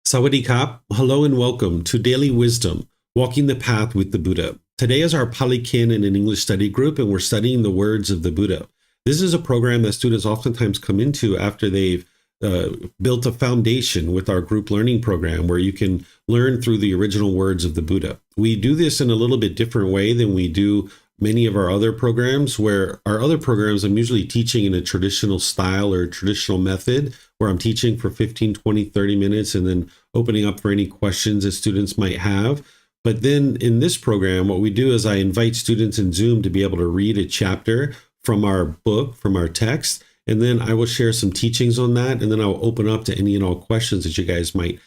Sawadee Kap, hello and welcome to Daily Wisdom, Walking the Path with the Buddha. Today is our Pali Canon and English study group, and we're studying the words of the Buddha. This is a program that students oftentimes come into after they've built a foundation with our group learning program where you can learn through the original words of the Buddha. We do this in a little bit different way than we do many of our other programs, where our other programs I'm usually teaching in a traditional style or a traditional method where I'm teaching for 15, 20, 30 minutes and then opening up for any questions that students might have. But then in this program, what we do is I invite students in Zoom to be able to read a chapter from our book, from our text, and then I will share some teachings on that, and then I'll open up to any and all questions that you guys might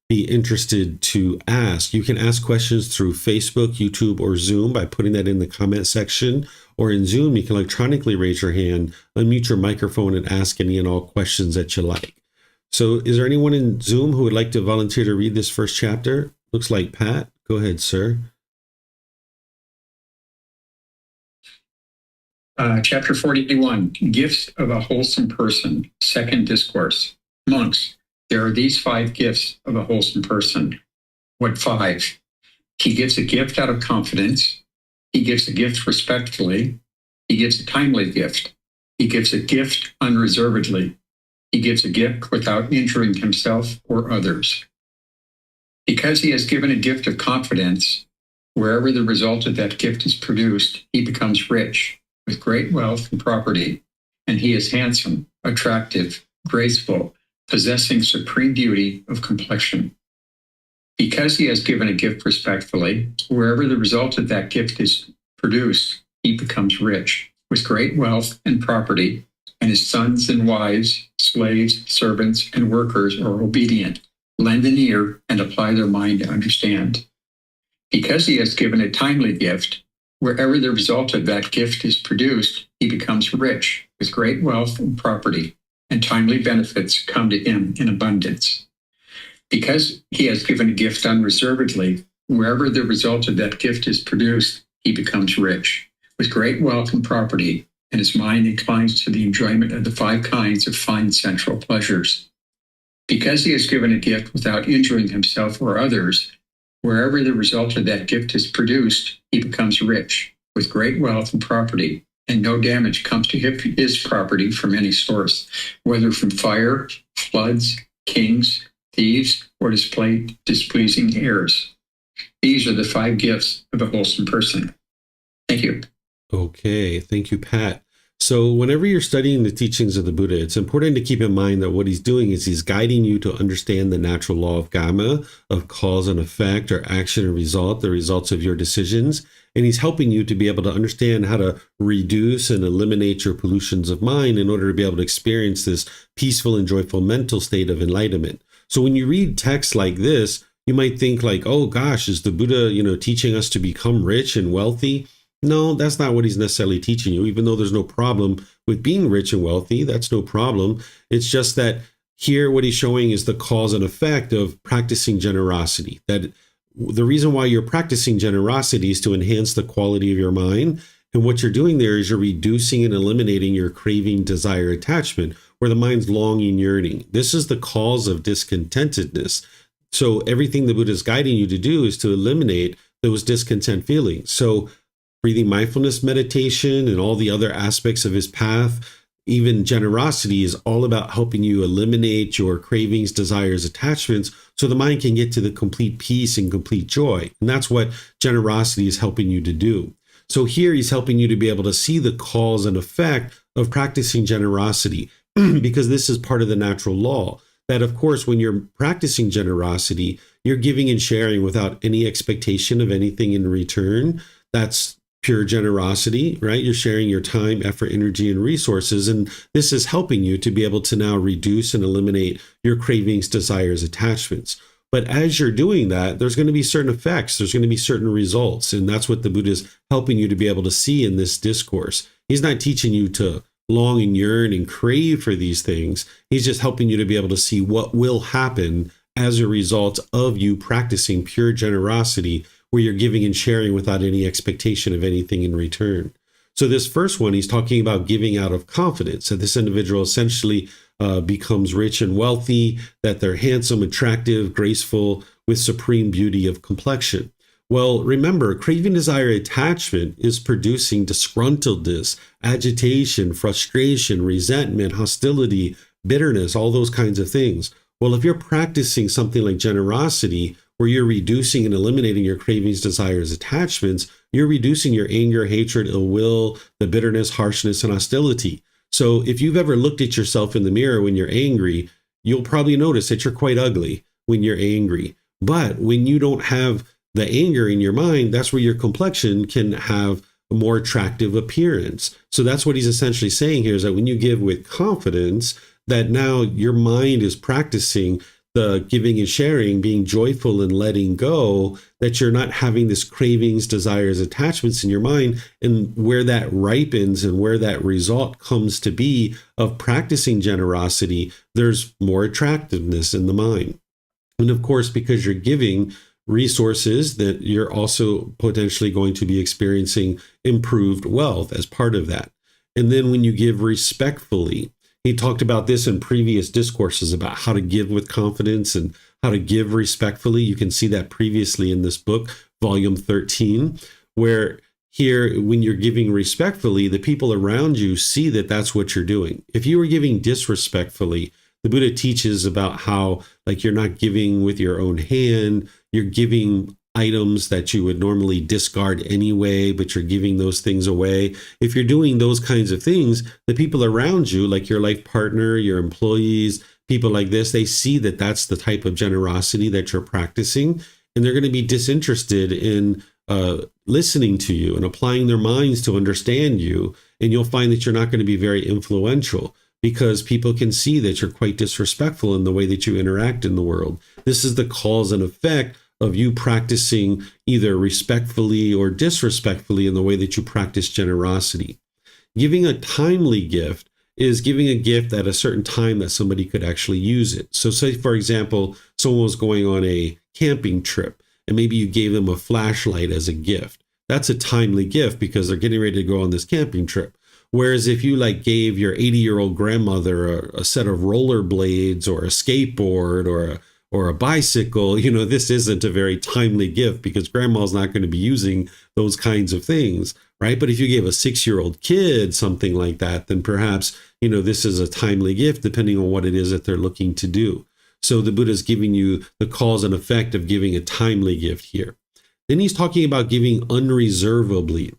be interested to ask. You can ask questions through Facebook, YouTube, or Zoom by putting that in the comment section. Or in Zoom, you can electronically raise your hand, unmute your microphone, and ask any and all questions that you like. So is there anyone in Zoom who would like to volunteer to read this first chapter? Looks like Pat. Go ahead, sir. Chapter 41, Gifts of a Wholesome Person, Second Discourse. Monks, there are these 5 gifts of a wholesome person. What 5? He gives a gift out of confidence. He gives a gift respectfully. He gives a timely gift. He gives a gift unreservedly. He gives a gift without injuring himself or others. Because he has given a gift of confidence, wherever the result of that gift is produced, he becomes rich, with great wealth and property, and he is handsome, attractive, graceful, possessing supreme beauty of complexion. Because he has given a gift respectfully, wherever the result of that gift is produced, he becomes rich, with great wealth and property, and his sons and wives, slaves, servants, and workers are obedient, lend an ear, and apply their mind to understand. Because he has given a timely gift, wherever the result of that gift is produced, he becomes rich, with great wealth and property, and timely benefits come to him in abundance. Because he has given a gift unreservedly, wherever the result of that gift is produced, he becomes rich, with great wealth and property, and his mind inclines to the enjoyment of the 5 kinds of fine sensual pleasures. Because he has given a gift without injuring himself or others, wherever the result of that gift is produced, he becomes rich, with great wealth and property, and no damage comes to his property from any source, whether from fire, floods, kings, thieves, or displeasing heirs. These are the 5 gifts of a wholesome person. Thank you. Okay, thank you, Pat. So whenever you're studying the teachings of the Buddha, it's important to keep in mind that what he's doing is he's guiding you to understand the natural law of karma, of cause and effect, or action and result, the results of your decisions. And he's helping you to be able to understand how to reduce and eliminate your pollutions of mind in order to be able to experience this peaceful and joyful mental state of enlightenment. So when you read texts like this, you might think like, oh gosh, is the Buddha, teaching us to become rich and wealthy? No, that's not what he's necessarily teaching you, even though there's no problem with being rich and wealthy. That's no problem. It's just that here what he's showing is the cause and effect of practicing generosity. That the reason why you're practicing generosity is to enhance the quality of your mind. And what you're doing there is you're reducing and eliminating your craving, desire, attachment, where the mind's longing, yearning. This is the cause of discontentedness. So everything the Buddha is guiding you to do is to eliminate those discontent feelings. So breathing mindfulness meditation and all the other aspects of his path, even generosity, is all about helping you eliminate your cravings, desires, attachments, so the mind can get to the complete peace and complete joy. And that's what generosity is helping you to do. So here he's helping you to be able to see the cause and effect of practicing generosity, because this is part of the natural law. That, of course, when you're practicing generosity, you're giving and sharing without any expectation of anything in return. That's pure generosity, right? You're sharing your time, effort, energy, and resources. And this is helping you to be able to now reduce and eliminate your cravings, desires, attachments. But as you're doing that, there's going to be certain effects. There's going to be certain results. And that's what the Buddha is helping you to be able to see in this discourse. He's not teaching you to long and yearn and crave for these things. He's just helping you to be able to see what will happen as a result of you practicing pure generosity, where you're giving and sharing without any expectation of anything in return. So this first one, he's talking about giving out of confidence, that this individual essentially becomes rich and wealthy, that they're handsome, attractive, graceful, with supreme beauty of complexion. Well, remember, craving, desire, attachment is producing disgruntledness, agitation, frustration, resentment, hostility, bitterness, all those kinds of things. Well, if you're practicing something like generosity, where you're reducing and eliminating your cravings, desires, attachments, you're reducing your anger, hatred, ill will, the bitterness, harshness, and hostility. So if you've ever looked at yourself in the mirror when you're angry, you'll probably notice that you're quite ugly when you're angry. But when you don't have the anger in your mind, that's where your complexion can have a more attractive appearance. So that's what he's essentially saying here, is that when you give with confidence, that now your mind is practicing the giving and sharing, being joyful and letting go, that you're not having this cravings, desires, attachments in your mind. And where that ripens and where that result comes to be of practicing generosity, there's more attractiveness in the mind. And of course, because you're giving resources, that you're also potentially going to be experiencing improved wealth as part of that. And then when you give respectfully, he talked about this in previous discourses about how to give with confidence and how to give respectfully. You can see that previously in this book, volume 13, where here, when you're giving respectfully, the people around you see that that's what you're doing. If you were giving disrespectfully, the Buddha teaches about how, like, you're not giving with your own hand, you're giving items that you would normally discard anyway, but you're giving those things away. If you're doing those kinds of things, the people around you, like your life partner, your employees, people like this, they see that that's the type of generosity that you're practicing, and they're going to be disinterested in listening to you and applying their minds to understand you. And you'll find that you're not going to be very influential, because people can see that you're quite disrespectful in the way that you interact in the world. This is the cause and effect of you practicing either respectfully or disrespectfully in the way that you practice generosity. Giving a timely gift is giving a gift at a certain time that somebody could actually use it. So say, for example, someone was going on a camping trip and maybe you gave them a flashlight as a gift. That's a timely gift because they're getting ready to go on this camping trip. Whereas if you like gave your 80-year-old grandmother a set of rollerblades or a skateboard or a bicycle, this isn't a very timely gift because grandma's not going to be using those kinds of things, right? But if you gave a 6-year-old kid something like that, then perhaps, this is a timely gift depending on what it is that they're looking to do. So the Buddha's giving you the cause and effect of giving a timely gift here. Then he's talking about giving unreservedly.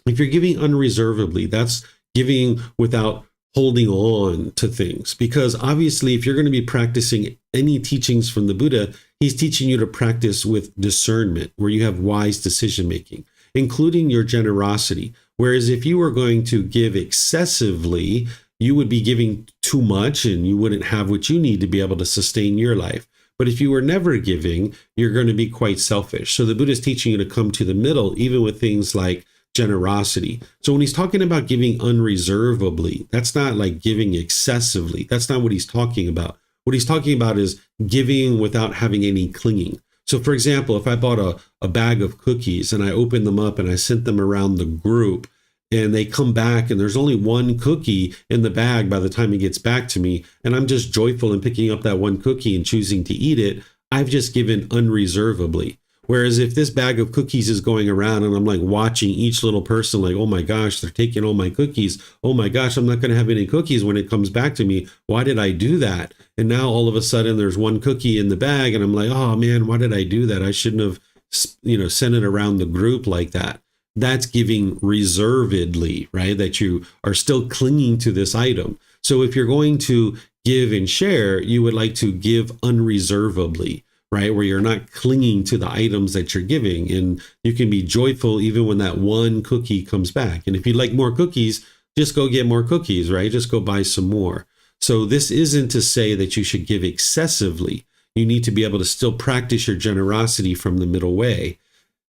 If you're giving unreservedly, that's giving without holding on to things. Because obviously, if you're going to be practicing any teachings from the Buddha, he's teaching you to practice with discernment, where you have wise decision making, including your generosity. Whereas if you were going to give excessively, you would be giving too much and you wouldn't have what you need to be able to sustain your life. But if you were never giving, you're going to be quite selfish. So the Buddha is teaching you to come to the middle, even with things like generosity. So when he's talking about giving unreservedly, that's not like giving excessively. That's not what he's talking about. What he's talking about is giving without having any clinging. So for example, if I bought a bag of cookies and I opened them up and I sent them around the group and they come back and there's only one cookie in the bag by the time it gets back to me, and I'm just joyful in picking up that one cookie and choosing to eat it, I've just given unreservedly. Whereas if this bag of cookies is going around and I'm like watching each little person like, oh my gosh, they're taking all my cookies. Oh my gosh, I'm not going to have any cookies when it comes back to me. Why did I do that? And now all of a sudden there's one cookie in the bag and I'm like, oh man, why did I do that? I shouldn't have, sent it around the group like that. That's giving reservedly, right? That you are still clinging to this item. So if you're going to give and share, you would like to give unreservedly, right? Where you're not clinging to the items that you're giving, and you can be joyful even when that one cookie comes back. And if you'd like more cookies, just go get more cookies, right? Just go buy some more. So this isn't to say that you should give excessively. You need to be able to still practice your generosity from the middle way.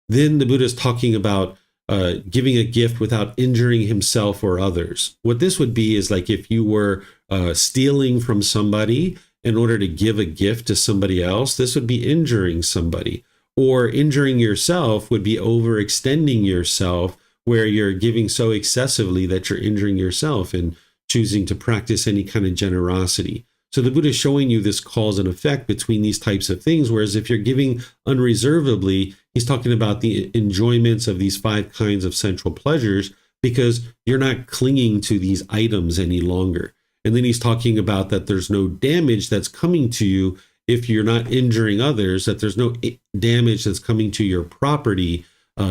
Then the Buddha is talking about giving a gift without injuring himself or others. What this would be is like if you were stealing from somebody in order to give a gift to somebody else, this would be injuring somebody. Or injuring yourself would be overextending yourself where you're giving so excessively that you're injuring yourself and choosing to practice any kind of generosity. So the Buddha is showing you this cause and effect between these types of things. Whereas if you're giving unreservedly, he's talking about the enjoyments of these 5 kinds of sensual pleasures because you're not clinging to these items any longer. And then he's talking about that there's no damage that's coming to you if you're not injuring others, that there's no damage that's coming to your property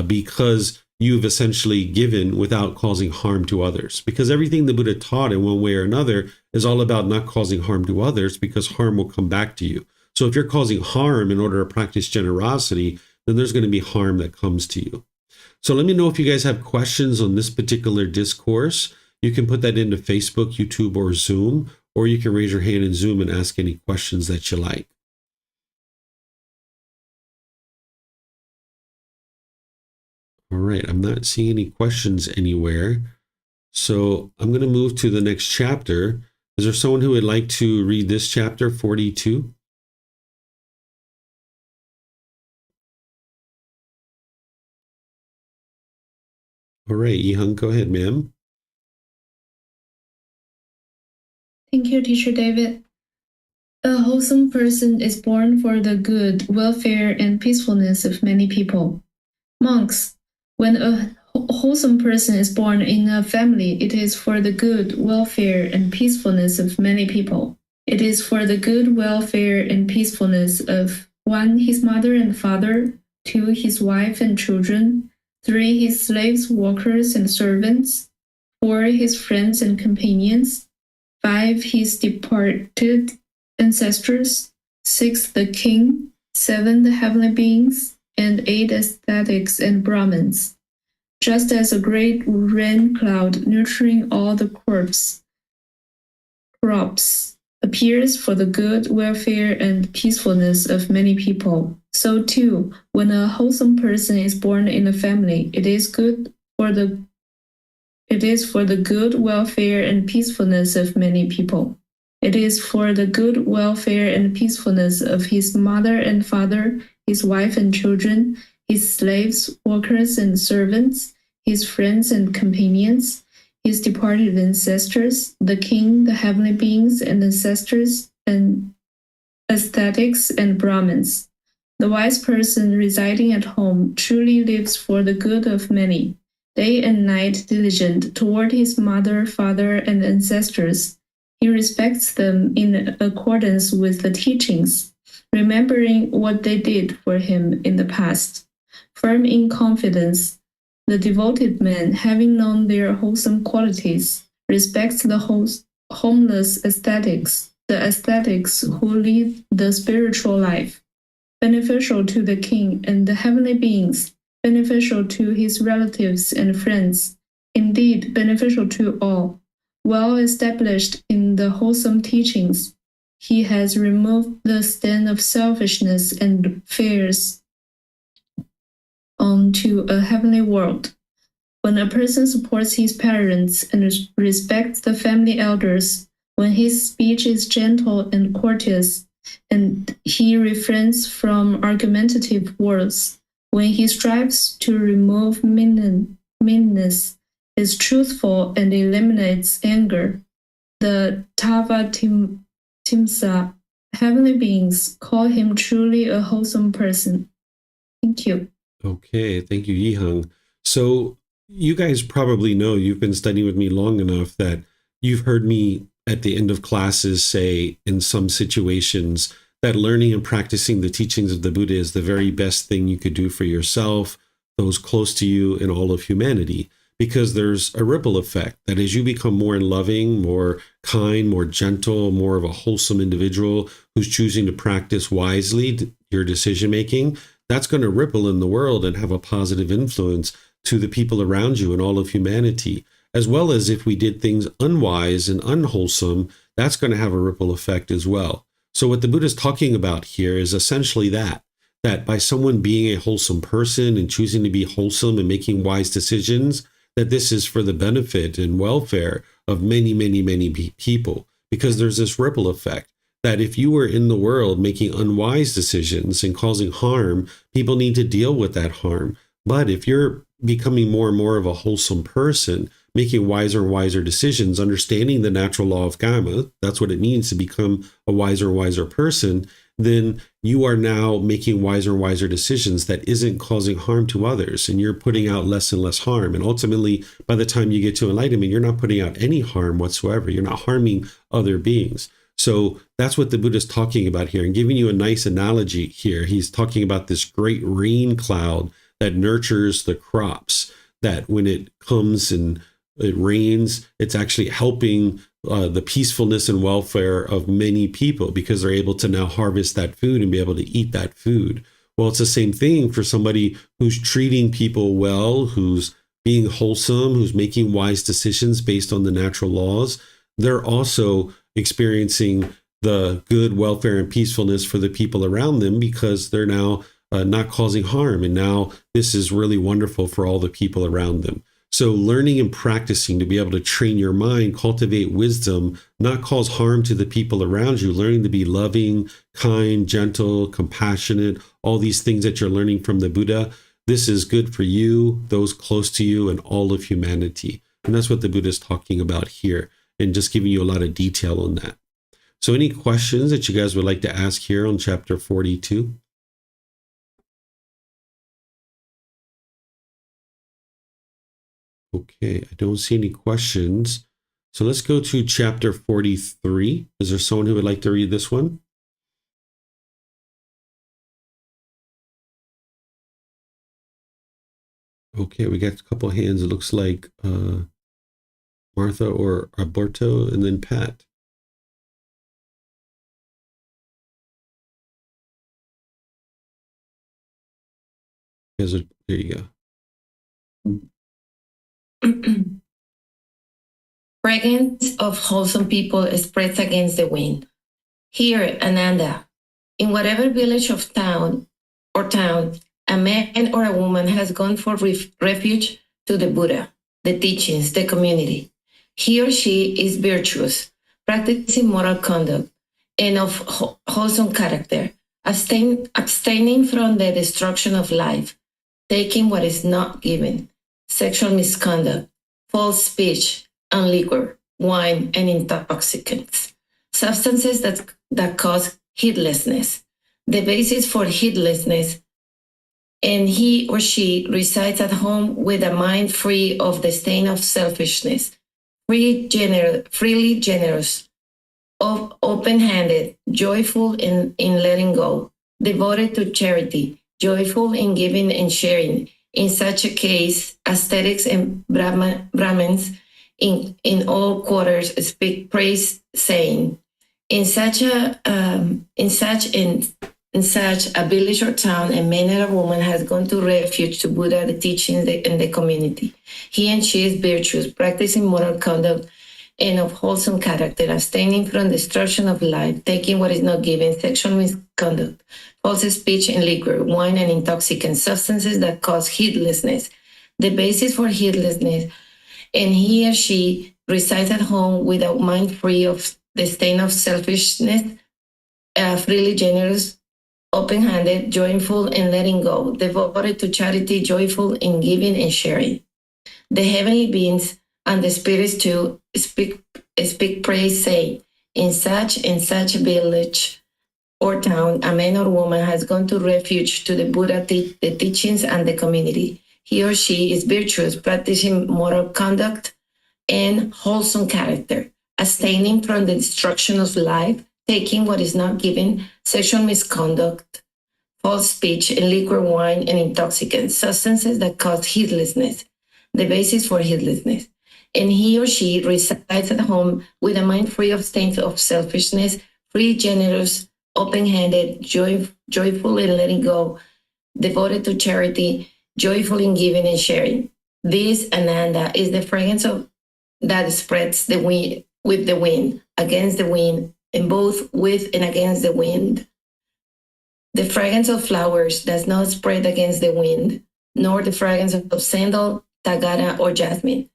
because you've essentially given without causing harm to others. Because everything the Buddha taught in one way or another is all about not causing harm to others, because harm will come back to you. So if you're causing harm in order to practice generosity, then there's going to be harm that comes to you. So let me know if you guys have questions on this particular discourse. You can put that into Facebook, YouTube, or Zoom, or you can raise your hand in Zoom and ask any questions that you like. All right, I'm not seeing any questions anywhere. So I'm going to move to the next chapter. Is there someone who would like to read this chapter, 42? All right, Yihang, go ahead, ma'am. Thank you, Teacher David. A wholesome person is born for the good, welfare, and peacefulness of many people. Monks, when a wholesome person is born in a family, it is for the good, welfare, and peacefulness of many people. It is for the good, welfare, and peacefulness of 1. His mother and father, 2. His wife and children, 3. His slaves, workers, and servants, 4. His friends and companions, 5. His departed ancestors, 6. The king, 7. The heavenly beings, and 8. Ascetics and Brahmins. Just as a great rain cloud nurturing all the crops appears for the good, welfare, and peacefulness of many people, so too, when a wholesome person is born in a family, it is for the good, welfare, and peacefulness of many people. It is for the good, welfare, and peacefulness of his mother and father, his wife and children, his slaves, workers, and servants, his friends and companions, his departed ancestors, the king, the heavenly beings, and ancestors, and ascetics and Brahmins. The wise person residing at home truly lives for the good of many, day and night diligent toward his mother, father, and ancestors. He respects them in accordance with the teachings, remembering what they did for him in the past. Firm in confidence, the devoted man, having known their wholesome qualities, respects the homeless ascetics, the ascetics who lead the spiritual life, beneficial to the king and the heavenly beings, beneficial to his relatives and friends, indeed beneficial to all. Well established in the wholesome teachings, he has removed the stain of selfishness and fears onto a heavenly world. When a person supports his parents and respects the family elders, when his speech is gentle and courteous, and he refrains from argumentative words, when he strives to remove meanness, is truthful and eliminates anger, the Timsa, heavenly beings, call him truly a wholesome person. Thank you. Okay, thank you, Yihang. So you guys probably know, you've been studying with me long enough, that you've heard me at the end of classes say in some situations that learning and practicing the teachings of the Buddha is the very best thing you could do for yourself, those close to you, and all of humanity. Because there's a ripple effect that as you become more loving, more kind, more gentle, more of a wholesome individual who's choosing to practice wisely your decision making, that's going to ripple in the world and have a positive influence to the people around you and all of humanity. As well as if we did things unwise and unwholesome, that's going to have a ripple effect as well. So what the Buddha is talking about here is essentially that by someone being a wholesome person and choosing to be wholesome and making wise decisions, that this is for the benefit and welfare of many, many, many people. Because there's this ripple effect that if you were in the world making unwise decisions and causing harm, people need to deal with that harm. But if you're becoming more and more of a wholesome person, making wiser and wiser decisions, understanding the natural law of karma, that's what it means to become a wiser and wiser person, then you are now making wiser and wiser decisions that isn't causing harm to others, and you're putting out less and less harm. And ultimately, by the time you get to enlightenment, you're not putting out any harm whatsoever. You're not harming other beings. So that's what the Buddha is talking about here, and giving you a nice analogy here. He's talking about this great rain cloud that nurtures the crops, that when it comes and it rains, it's actually helping the peacefulness and welfare of many people, because they're able to now harvest that food and be able to eat that food. Well, it's the same thing for somebody who's treating people well, who's being wholesome, who's making wise decisions based on the natural laws. They're also experiencing the good welfare and peacefulness for the people around them, because they're now not causing harm. And now this is really wonderful for all the people around them. So learning and practicing to be able to train your mind, cultivate wisdom, not cause harm to the people around you, learning to be loving, kind, gentle, compassionate, all these things that you're learning from the Buddha. This is good for you, those close to you, and all of humanity. And that's what the Buddha is talking about here, and just giving you a lot of detail on that. So any questions that you guys would like to ask here on chapter 42? Okay, I don't see any questions. So let's go to chapter 43. Is there someone who would like to read this one? Okay, we got a couple of hands. It looks like Martha or Alberto, and then Pat. There you go. Fragrance of wholesome people spreads against the wind. Here, Ananda, in whatever village of town, a man or a woman has gone for refuge to the Buddha, the teachings, the community. He or she is virtuous, practicing moral conduct, and of wholesome character, abstaining from the destruction of life, taking what is not given, sexual misconduct, false speech, and liquor, wine, and intoxicants, substances that cause heedlessness. The basis for heedlessness, and he or she resides at home with a mind free of the stain of selfishness, freely generous, open-handed, joyful in letting go, devoted to charity, joyful in giving and sharing. In such a case, ascetics and Brahmins in all quarters speak praise, saying, in such a village or town, a man or a woman has gone to refuge to Buddha, the teachings, and the community. He and she is virtuous, practicing moral conduct and of wholesome character, abstaining from destruction of life, taking what is not given, sexual misconduct, false speech, and liquor, wine, and intoxicant substances that cause heedlessness. The basis for heedlessness, and he or she resides at home with a mind free of the stain of selfishness, freely generous, open-handed, joyful in letting go, devoted to charity, joyful in giving and sharing. The heavenly beings and the spirits too speak praise, say, in such village or town, a man or woman has gone to refuge to the Buddha, the teachings, and the community. He or she is virtuous, practicing moral conduct and wholesome character, abstaining from the destruction of life, taking what is not given, sexual misconduct, false speech, and liquor, wine, and intoxicants, substances that cause heedlessness, the basis for heedlessness. And he or she resides at home with a mind free of stains of selfishness, free, generous, open-handed, joyful in letting go, devoted to charity, joyful in giving and sharing. This, Ananda, is the fragrance that spreads with the wind, against the wind, and both with and against the wind. The fragrance of flowers does not spread against the wind, nor the fragrance of sandal, tagara, or jasmine.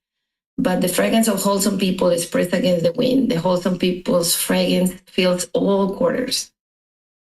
But the fragrance of wholesome people spreads against the wind. The wholesome people's fragrance fills all quarters.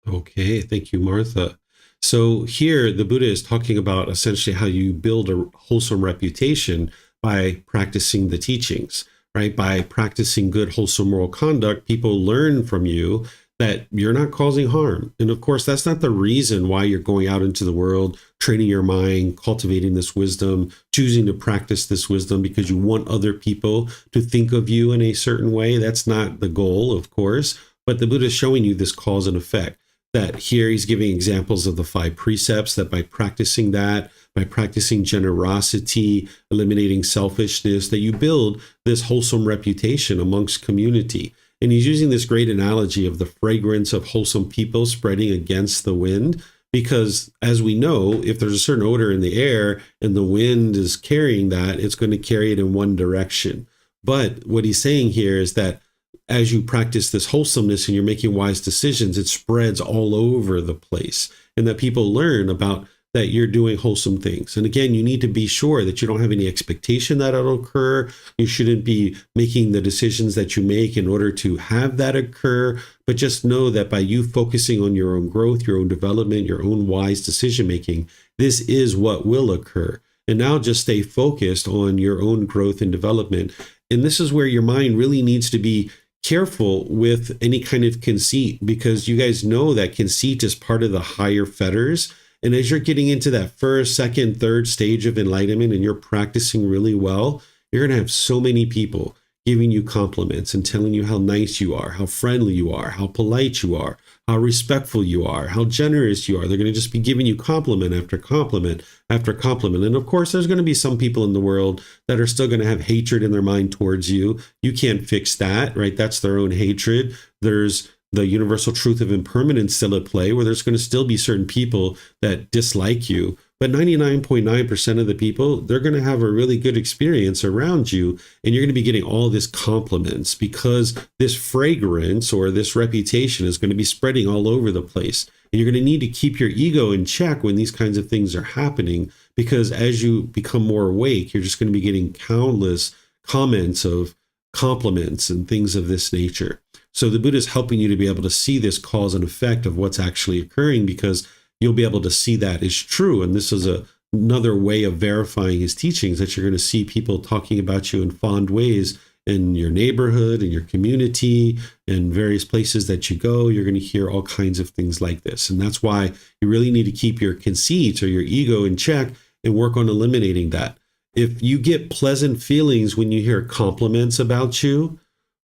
Okay, thank you, Martha. So here, the Buddha is talking about essentially how you build a wholesome reputation by practicing the teachings, right? By practicing good, wholesome moral conduct, people learn from you that you're not causing harm. And of course, that's not the reason why you're going out into the world, training your mind, cultivating this wisdom, choosing to practice this wisdom because you want other people to think of you in a certain way. That's not the goal, of course. But the Buddha is showing you this cause and effect. That here he's giving examples of the 5 precepts, that by practicing that, by practicing generosity, eliminating selfishness, that you build this wholesome reputation amongst community. And he's using this great analogy of the fragrance of wholesome people spreading against the wind, because as we know, if there's a certain odor in the air and the wind is carrying that, it's going to carry it in one direction. But what he's saying here is that as you practice this wholesomeness and you're making wise decisions, it spreads all over the place, and that people learn about that you're doing wholesome things. And again, you need to be sure that you don't have any expectation that it'll occur. You shouldn't be making the decisions that you make in order to have that occur, but just know that by you focusing on your own growth, your own development, your own wise decision making, this is what will occur. And now just stay focused on your own growth and development. And this is where your mind really needs to be careful with any kind of conceit, because you guys know that conceit is part of the higher fetters. And as you're getting into that first, second, third stage of enlightenment and you're practicing really well, you're going to have so many people giving you compliments and telling you how nice you are, how friendly you are, how polite you are, how respectful you are, how generous you are. They're going to just be giving you compliment after compliment after compliment. And of course, there's going to be some people in the world that are still going to have hatred in their mind towards you. You can't fix that, right? That's their own hatred. There's the universal truth of impermanence still at play, where there's going to still be certain people that dislike you. But 99.9% of the people, they're going to have a really good experience around you, and you're going to be getting all this compliments because this fragrance or this reputation is going to be spreading all over the place. And you're going to need to keep your ego in check when these kinds of things are happening, because as you become more awake, you're just going to be getting countless comments of compliments and things of this nature. So the Buddha is helping you to be able to see this cause and effect of what's actually occurring, because you'll be able to see that is true. And this is another way of verifying his teachings, that you're going to see people talking about you in fond ways in your neighborhood, in your community, in various places that you go. You're going to hear all kinds of things like this. And that's why you really need to keep your conceit or your ego in check and work on eliminating that. If you get pleasant feelings when you hear compliments about you,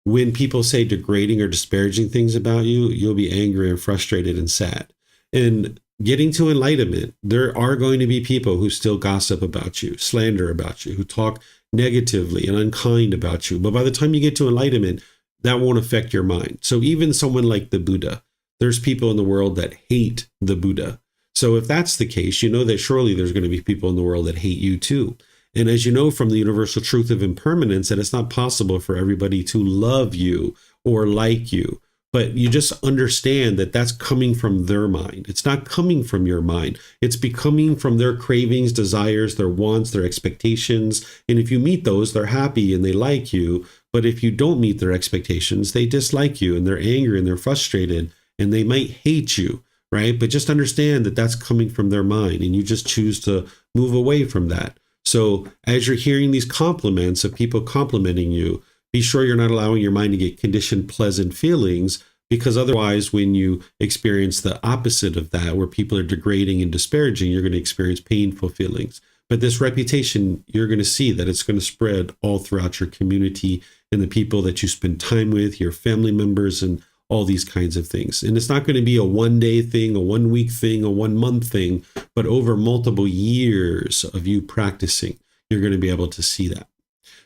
when people say degrading or disparaging things about you, you'll be angry and frustrated and sad. And getting to enlightenment, there are going to be people who still gossip about you, slander about you, who talk negatively and unkind about you. But by the time you get to enlightenment, that won't affect your mind. So even someone like the Buddha, there's people in the world that hate the Buddha. So if that's the case, you know that surely there's going to be people in the world that hate you too. And as you know from the universal truth of impermanence, that it's not possible for everybody to love you or like you. But you just understand that that's coming from their mind. It's not coming from your mind. It's becoming from their cravings, desires, their wants, their expectations. And if you meet those, they're happy and they like you. But if you don't meet their expectations, they dislike you and they're angry and they're frustrated and they might hate you, right? But just understand that that's coming from their mind, and you just choose to move away from that. So as you're hearing these compliments of people complimenting you, be sure you're not allowing your mind to get conditioned pleasant feelings, because otherwise when you experience the opposite of that, where people are degrading and disparaging, you're going to experience painful feelings. But this reputation, you're going to see that it's going to spread all throughout your community and the people that you spend time with, your family members, and all these kinds of things. And it's not going to be a one-day thing, a one-week thing, a one-month thing, but over multiple years of you practicing, you're going to be able to see that.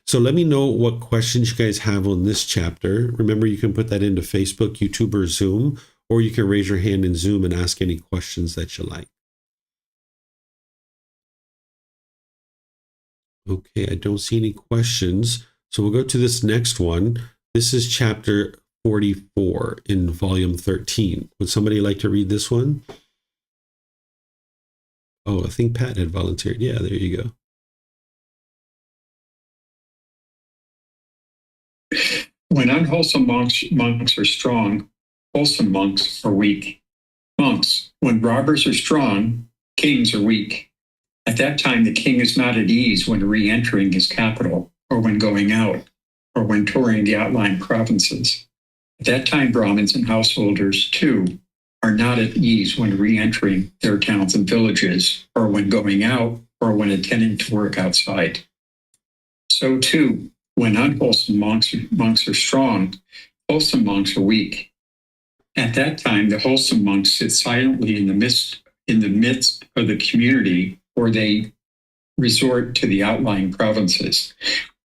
So let me know what questions you guys have on this chapter. Remember, you can put that into Facebook, YouTube, or Zoom, or you can raise your hand in Zoom and ask any questions that you like. Okay, I don't see any questions. So we'll go to this next one. This is chapter 44 in volume 13. Would somebody like to read this one? Oh, I think Pat had volunteered. Yeah, there you go. When unwholesome monks are strong, wholesome monks are weak. Monks, when robbers are strong, kings are weak. At that time, the king is not at ease when re-entering his capital, or when going out, or when touring the outlying provinces. At that time, Brahmins and householders, too, are not at ease when re-entering their towns and villages, or when going out, or when attending to work outside. So, too, when unwholesome monks are strong, wholesome monks are weak. At that time, the wholesome monks sit silently in the midst of the community, or they resort to the outlying provinces.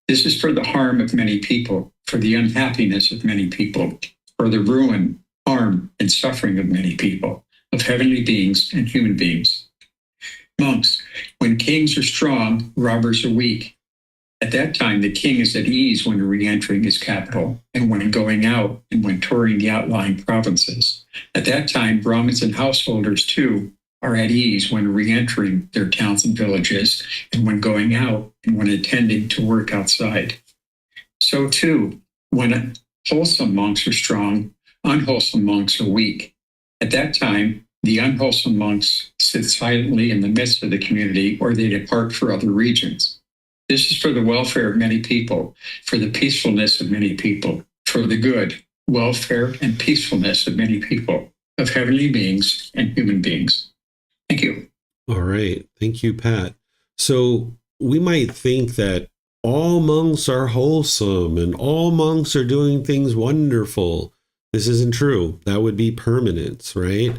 This is for the harm of many people, for the unhappiness of many people, for the ruin, harm, and suffering of many people, of heavenly beings and human beings. Monks, when kings are strong, robbers are weak. At that time, the king is at ease when re-entering his capital, and when going out, and when touring the outlying provinces. At that time, Brahmins and householders, too, are at ease when re-entering their towns and villages, and when going out, and when attending to work outside. So, too, when wholesome monks are strong, unwholesome monks are weak. At that time, the unwholesome monks sit silently in the midst of the community, or they depart for other regions. This is for the welfare of many people, for the peacefulness of many people, for the good, welfare, and peacefulness of many people, of heavenly beings and human beings. Thank you. All right. Thank you, Pat. So we might think that all monks are wholesome and all monks are doing things wonderful. This isn't true. That would be permanence, right?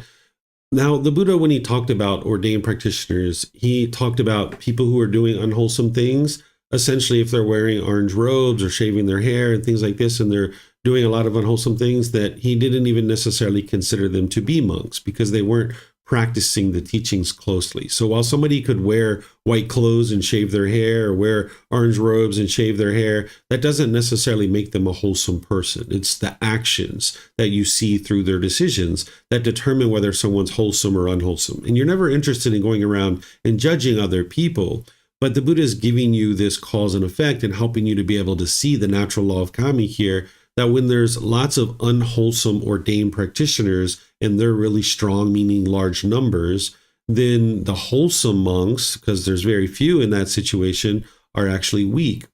Now, the Buddha, when he talked about ordained practitioners, he talked about people who are doing unwholesome things. Essentially, if they're wearing orange robes or shaving their hair and things like this, and they're doing a lot of unwholesome things, that he didn't even necessarily consider them to be monks because they weren't practicing the teachings closely. So while somebody could wear white clothes and shave their hair, or wear orange robes and shave their hair, that doesn't necessarily make them a wholesome person. It's the actions that you see through their decisions that determine whether someone's wholesome or unwholesome. And you're never interested in going around and judging other people, but the Buddha is giving you this cause and effect and helping you to be able to see the natural law of karma here, that when there's lots of unwholesome ordained practitioners and they're really strong, meaning large numbers, then the wholesome monks, because there's very few in that situation, are actually weak.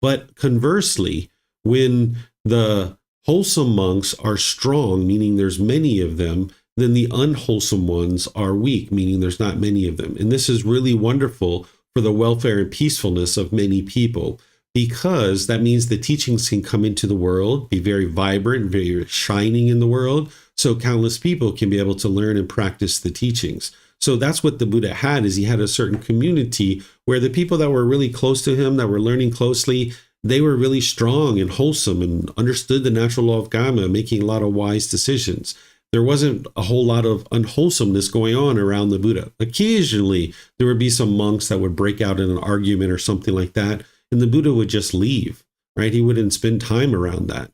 But conversely, when the wholesome monks are strong, meaning there's many of them, then the unwholesome ones are weak, meaning there's not many of them. And this is really wonderful for the welfare and peacefulness of many people, because that means the teachings can come into the world, be very vibrant, very shining in the world, so countless people can be able to learn and practice the teachings. So that's what the Buddha had, is he had a certain community where the people that were really close to him, that were learning closely, they were really strong and wholesome and understood the natural law of karma, making a lot of wise decisions. There wasn't a whole lot of unwholesomeness going on around the Buddha. Occasionally, there would be some monks that would break out in an argument or something like that, and the Buddha would just leave, right? He wouldn't spend time around that.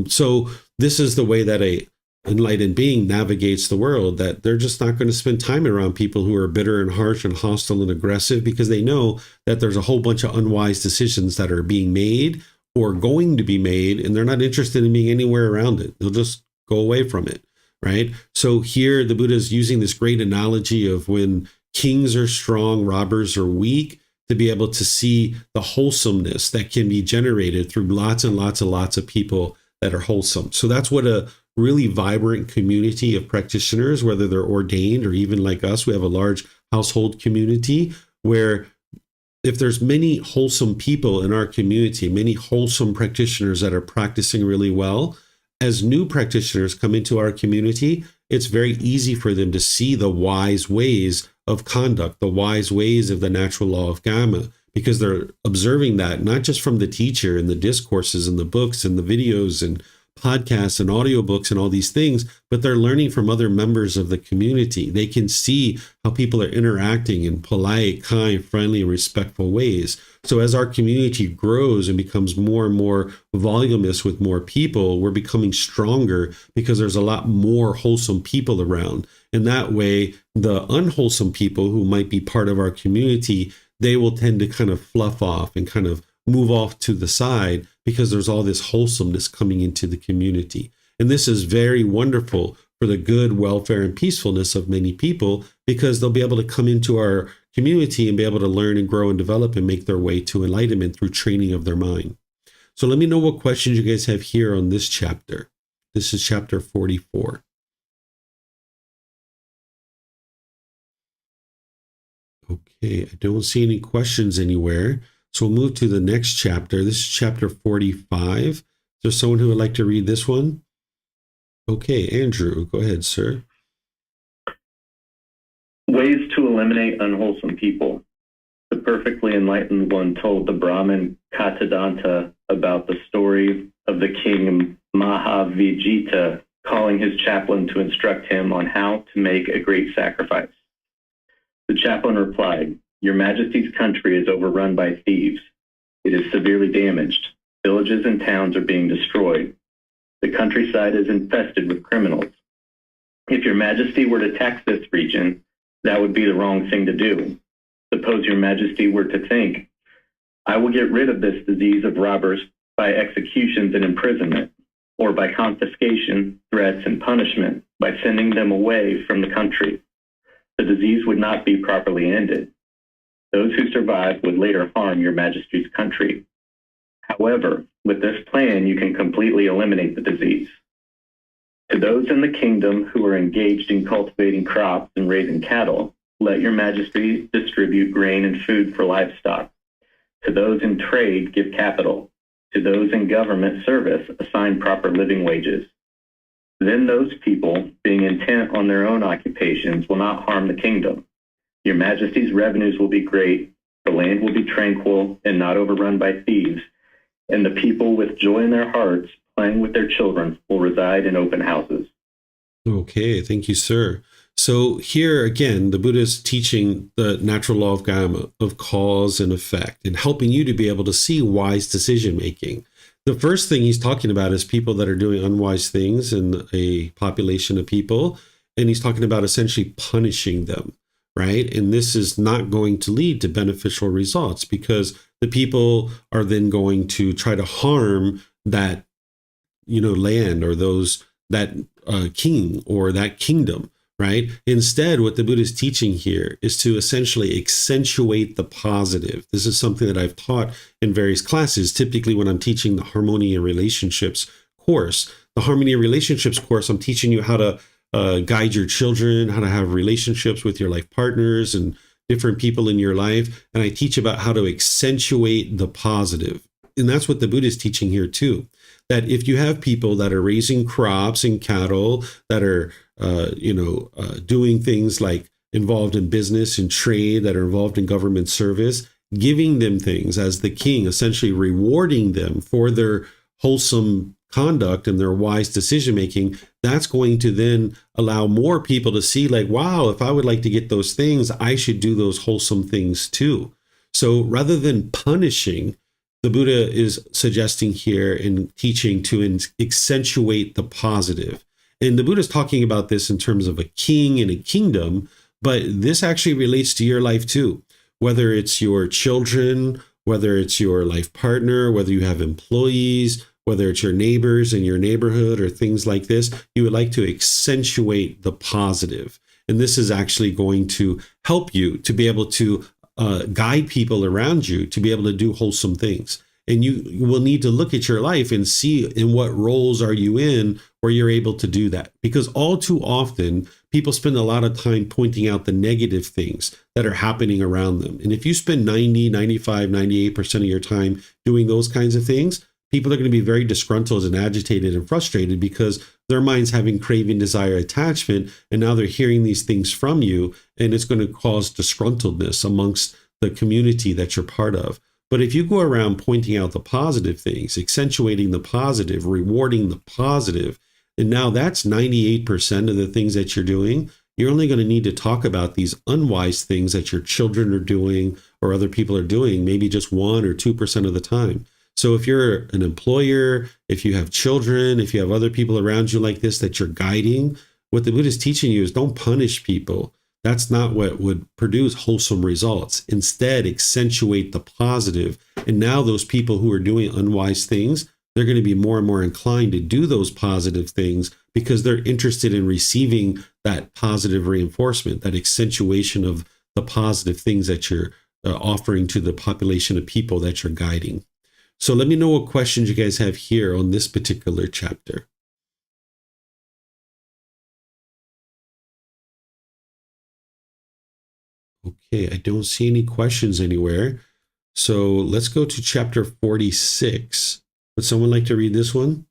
So this is the way that a enlightened being navigates the world, that they're just not going to spend time around people who are bitter and harsh and hostile and aggressive, because they know that there's a whole bunch of unwise decisions that are being made or going to be made, and they're not interested in being anywhere around it. They'll just go away from it, right? So here the Buddha is using this great analogy of when kings are strong, robbers are weak, to be able to see the wholesomeness that can be generated through lots and lots and lots of people that are wholesome. So that's what a really vibrant community of practitioners, whether they're ordained or even like us, we have a large household community where if there's many wholesome people in our community, many wholesome practitioners that are practicing really well, as new practitioners come into our community, it's very easy for them to see the wise ways of conduct, the wise ways of the natural law of karma, because they're observing that not just from the teacher and the discourses and the books and the videos and podcasts and audiobooks and all these things, but they're learning from other members of the community. They can see how people are interacting in polite, kind, friendly, respectful ways. So as our community grows and becomes more and more voluminous with more people, we're becoming stronger because there's a lot more wholesome people around. And that way, the unwholesome people who might be part of our community, they will tend to kind of fluff off and kind of move off to the side, because there's all this wholesomeness coming into the community. And this is very wonderful for the good, welfare, and peacefulness of many people, because they'll be able to come into our community and be able to learn and grow and develop and make their way to enlightenment through training of their mind. So let me know what questions you guys have here on this chapter. This is chapter 44. Okay, I don't see any questions anywhere. So we'll move to the next chapter. This is chapter 45. Is there someone who would like to read this one? Okay, Andrew, go ahead, sir. Ways to eliminate unwholesome people. The perfectly enlightened one told the Brahmin Katadanta about the story of the king Mahavijita calling his chaplain to instruct him on how to make a great sacrifice. The chaplain replied, "Your Majesty's country is overrun by thieves. It is severely damaged. Villages and towns are being destroyed. The countryside is infested with criminals. If your Majesty were to tax this region, that would be the wrong thing to do. Suppose your Majesty were to think, I will get rid of this disease of robbers by executions and imprisonment, or by confiscation, threats, and punishment, by sending them away from the country. The disease would not be properly ended. Those who survive would later harm your Majesty's country. However, with this plan, you can completely eliminate the disease. To those in the kingdom who are engaged in cultivating crops and raising cattle, let your Majesty distribute grain and food for livestock. To those in trade, give capital. To those in government service, assign proper living wages. Then those people, being intent on their own occupations, will not harm the kingdom. Your Majesty's revenues will be great, the land will be tranquil and not overrun by thieves, and the people with joy in their hearts, playing with their children, will reside in open houses." Okay, thank you, sir. So here again, the Buddha is teaching the natural law of Gotama, of cause and effect, and helping you to be able to see wise decision making. The first thing he's talking about is people that are doing unwise things in a population of people, and he's talking about essentially punishing them, right? And this is not going to lead to beneficial results, because the people are then going to try to harm that, land, or that king or that kingdom, right? Instead, what the Buddha is teaching here is to essentially accentuate the positive. This is something that I've taught in various classes, typically when I'm teaching the Harmony and Relationships course. The Harmony and Relationships course, I'm teaching you how to guide your children, how to have relationships with your life partners and different people in your life. And I teach about how to accentuate the positive. And that's what the Buddha is teaching here too. That if you have people that are raising crops and cattle, that are, doing things like involved in business and trade, that are involved in government service, giving them things as the king, essentially rewarding them for their wholesome conduct and their wise decision making, that's going to then allow more people to see, like, wow, if I would like to get those things, I should do those wholesome things too. So rather than punishing, the Buddha is suggesting here in teaching to accentuate the positive. And the Buddha is talking about this in terms of a king and a kingdom, but this actually relates to your life too. Whether it's your children, whether it's your life partner, whether you have employees, whether it's your neighbors in your neighborhood or things like this, you would like to accentuate the positive. And this is actually going to help you to be able to guide people around you to be able to do wholesome things. And you will need to look at your life and see in what roles are you in where you're able to do that. Because all too often, people spend a lot of time pointing out the negative things that are happening around them. And if you spend 90, 95, 98% of your time doing those kinds of things, people are going to be very disgruntled and agitated and frustrated because their mind's having craving, desire, attachment, and now they're hearing these things from you, and it's going to cause disgruntledness amongst the community that you're part of. But if you go around pointing out the positive things, accentuating the positive, rewarding the positive, and now that's 98% of the things that you're doing, you're only going to need to talk about these unwise things that your children are doing or other people are doing, maybe just 1 or 2% of the time. So if you're an employer, if you have children, if you have other people around you like this that you're guiding, what the Buddha is teaching you is don't punish people. That's not what would produce wholesome results. Instead, accentuate the positive. And now those people who are doing unwise things, they're going to be more and more inclined to do those positive things because they're interested in receiving that positive reinforcement, that accentuation of the positive things that you're offering to the population of people that you're guiding. So let me know what questions you guys have here on this particular chapter. Okay, I don't see any questions anywhere. So let's go to chapter 46. Would someone like to read this one?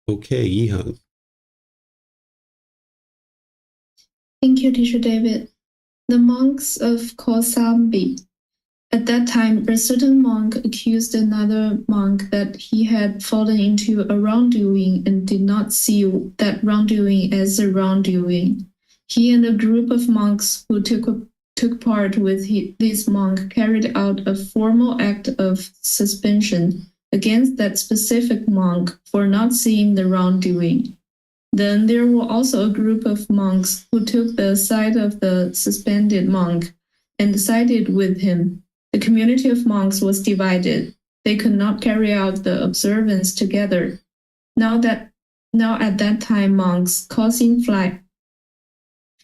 Okay, Yihang. Thank you, Teacher David. The monks of Kosambi. At that time, a certain monk accused another monk that he had fallen into a wrongdoing and did not see that wrongdoing as a wrongdoing. He and a group of monks who took part with this monk carried out a formal act of suspension against that specific monk for not seeing the wrongdoing. Then there were also a group of monks who took the side of the suspended monk and sided with him. The community of monks was divided. They could not carry out the observance together. Now at that time, monks causing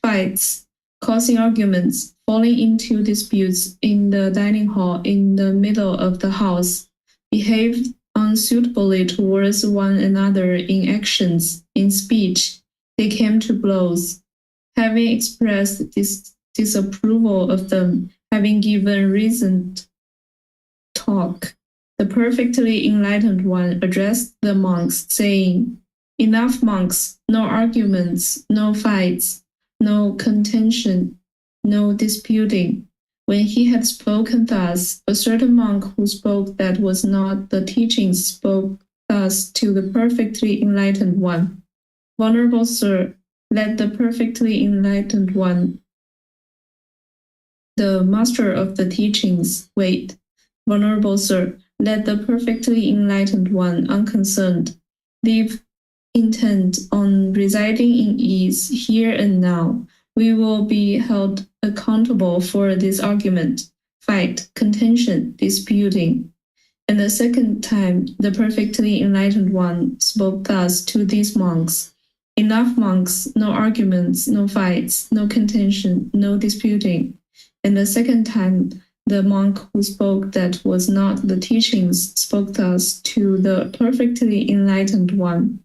fights, causing arguments, falling into disputes in the dining hall in the middle of the house, behaved unsuitably towards one another in actions, in speech. They came to blows. Having expressed disapproval of them, having given reasoned talk, the perfectly enlightened one addressed the monks, saying, "Enough, monks, no arguments, no fights, no contention, no disputing." When he had spoken thus, a certain monk who spoke that was not the teachings spoke thus to the perfectly enlightened one. "Venerable Sir, let the perfectly enlightened one, the master of the teachings, wait. Venerable Sir, let the perfectly enlightened one, unconcerned, live intent on residing in ease here and now. We will be held accountable for this argument, fight, contention, disputing." And the second time, the perfectly enlightened one spoke thus to these monks: "Enough, monks, no arguments, no fights, no contention, no disputing." And the second time, the monk who spoke that was not the teachings spoke thus to the perfectly enlightened one: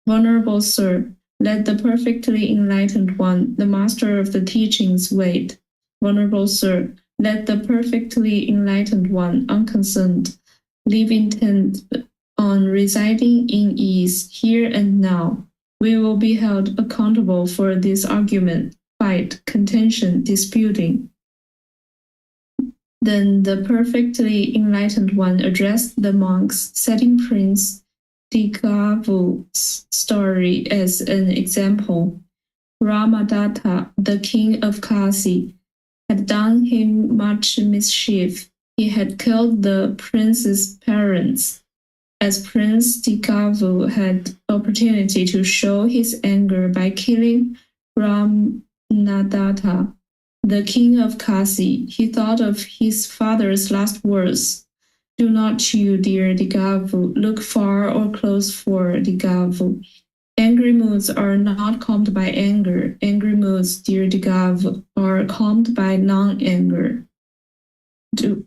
"Venerable Sir, let the perfectly enlightened one, the master of the teachings, wait. Venerable Sir, let the perfectly enlightened one, unconcerned, live intent on residing in ease here and now. We will be held accountable for this argument, fight, contention, disputing." Then the perfectly enlightened one addressed the monks, setting Prince Dikavu's story as an example. Brahmadatta, the king of Kasi, had done him much mischief. He had killed the prince's parents. As Prince Dikavu had opportunity to show his anger by killing Brahmadatta, the king of Kasi, he thought of his father's last words: "Do not you, dear Dikavu, look far or close for Dikavu. Angry moods are not calmed by anger. Angry moods, dear Dikavu, are calmed by non-anger. Do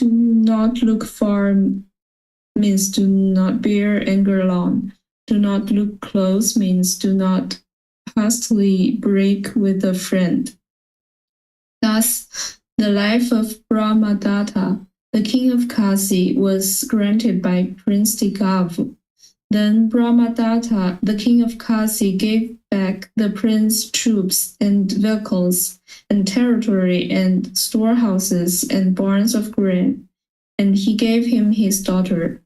not look far means do not bear anger long. Do not look close means do not hastily break with a friend." Thus, the life of Brahmadatta, the king of Kasi, was granted by Prince Dikavu. Then Brahmadatta, the king of Kasi, gave back the prince's troops and vehicles and territory and storehouses and barns of grain, and he gave him his daughter.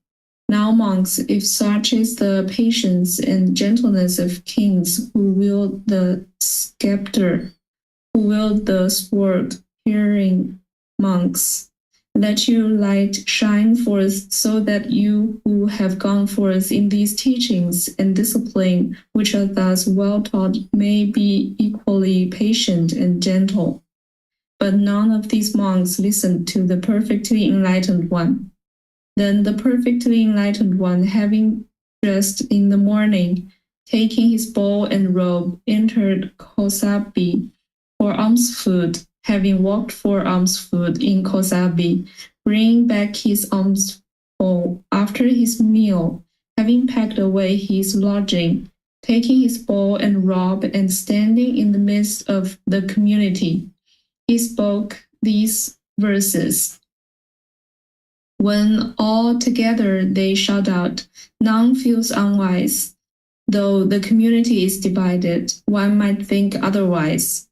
Now, monks, if such is the patience and gentleness of kings who wield the scepter, who wield the sword, hearing monks, let your light shine forth so that you who have gone forth in these teachings and discipline, which are thus well taught, may be equally patient and gentle. But none of these monks listened to the perfectly enlightened one. Then the perfectly enlightened one, having dressed in the morning, taking his bowl and robe, entered Kosabi for alms food, having walked for alms food in Kosabi, bringing back his alms bowl after his meal, having packed away his lodging, taking his bowl and robe and standing in the midst of the community, he spoke these verses. When all together they shout out, none feels unwise. Though the community is divided, one might think otherwise.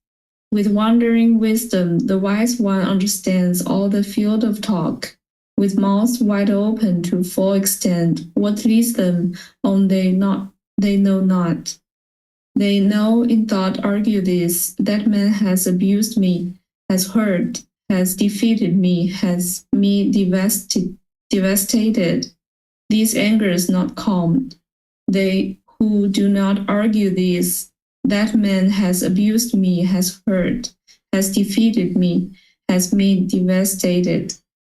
With wandering wisdom, the wise one understands all the field of talk. With mouths wide open to full extent, what leads them on they know not. They know in thought argue this, that man has abused me, has hurt, has defeated me, has me devastated. These angers not calmed. They who do not argue this, that man has abused me, has hurt, has defeated me, has me devastated.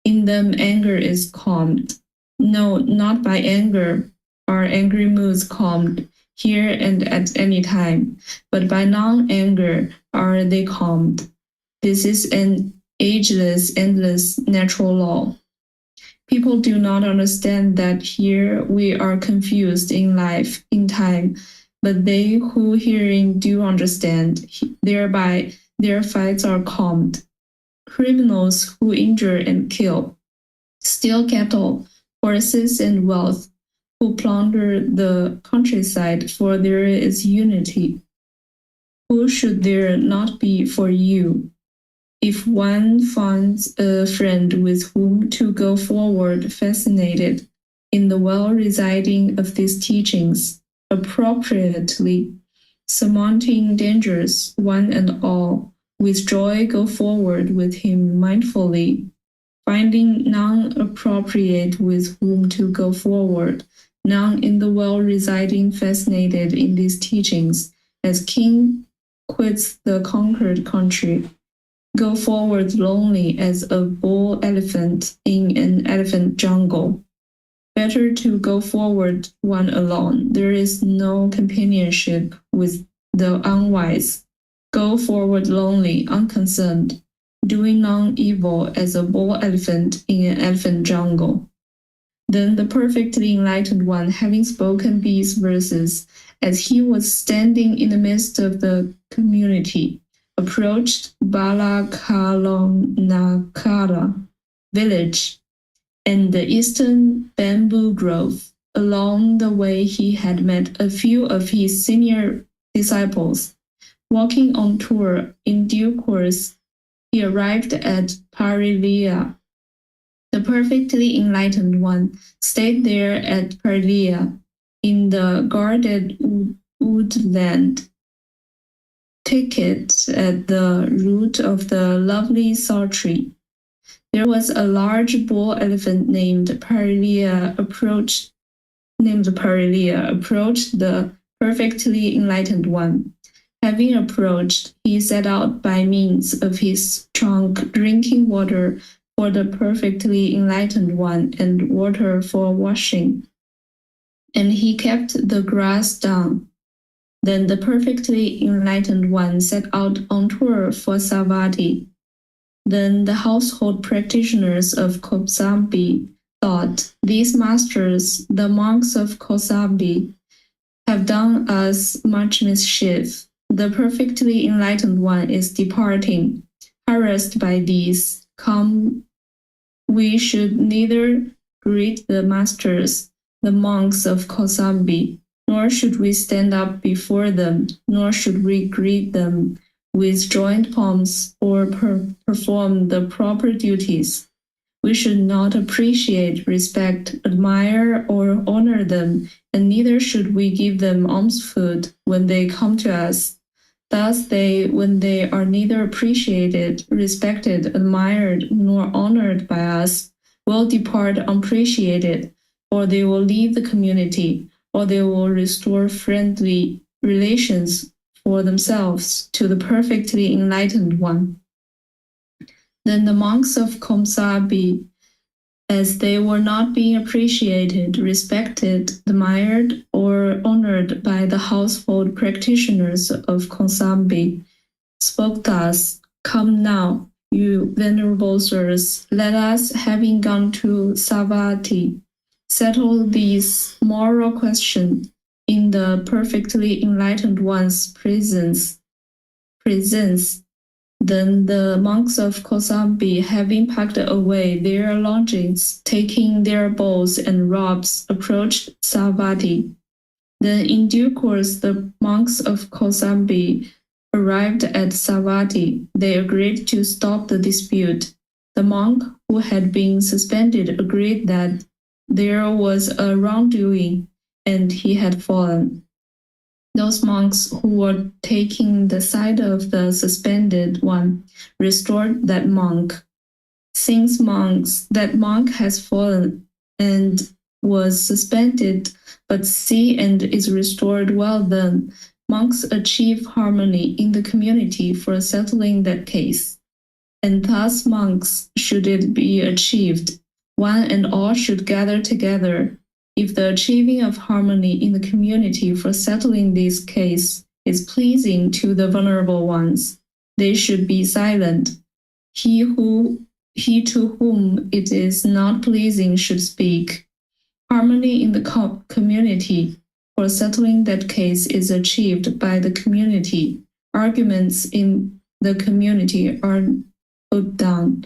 In them anger is calmed. No, not by anger are angry moods calmed, here and at any time, but by non-anger are they calmed. This is an ageless, endless natural law. People do not understand that here we are confused in life, in time, but they who hearing do understand, thereby their fights are calmed. Criminals who injure and kill, steal cattle, horses, and wealth, who plunder the countryside, for there is unity. Who should there not be for you? If one finds a friend with whom to go forward fascinated in the well-residing of these teachings, appropriately, surmounting dangers, one and all, with joy go forward with him mindfully, finding none appropriate with whom to go forward, none in the well-residing fascinated in these teachings, as king quits the conquered country. Go forward lonely as a bull elephant in an elephant jungle. Better to go forward one alone. There is no companionship with the unwise. Go forward lonely, unconcerned, doing non-evil as a bull elephant in an elephant jungle. Then the perfectly enlightened one, having spoken these verses, as he was standing in the midst of the community, approached Balakalonakara village and the eastern bamboo grove. Along the way he had met a few of his senior disciples. Walking on tour, in due course, he arrived at Parilia. The perfectly enlightened one stayed there at Parilia, in the guarded woodland thicket at the root of the lovely saw tree. There was a large bull elephant named Parilia approached the perfectly enlightened one. Having approached, he set out by means of his trunk drinking water for the perfectly enlightened one and water for washing. And he kept the grass down. Then the perfectly enlightened one set out on tour for Savatthi. Then the household practitioners of Kosambi thought, these masters, the monks of Kosambi, have done us much mischief. The perfectly enlightened one is departing. Harassed by these, come, we should neither greet the masters, the monks of Kosambi, nor should we stand up before them, nor should we greet them with joined palms or perform the proper duties. We should not appreciate, respect, admire, or honor them, and neither should we give them alms food when they come to us. Thus they, when they are neither appreciated, respected, admired, nor honored by us, will depart unappreciated, or they will leave the community, or they will restore friendly relations for themselves to the perfectly enlightened one. Then the monks of Komsabi, as they were not being appreciated, respected, admired, or honored by the household practitioners of Komsabi, spoke thus, "Come now, you venerable sirs, let us, having gone to Savatthi, settle this moral question in the perfectly enlightened one's presence. Then the monks of Kosambi, having packed away their lodgings, taking their bowls and robes, approached Savatthi. Then in due course the monks of Kosambi arrived at Savatthi. They agreed to stop the dispute. The monk who had been suspended agreed that there was a wrongdoing and he had fallen. Those monks who were taking the side of the suspended one restored that monk. Since that monk has fallen and was suspended, but see and is restored, well then, monks achieve harmony in the community for settling that case. And thus monks, should it be achieved, one and all should gather together. If the achieving of harmony in the community for settling this case is pleasing to the vulnerable ones, they should be silent. He to whom it is not pleasing should speak. Harmony in the community for settling that case is achieved by the community. Arguments in the community are put down.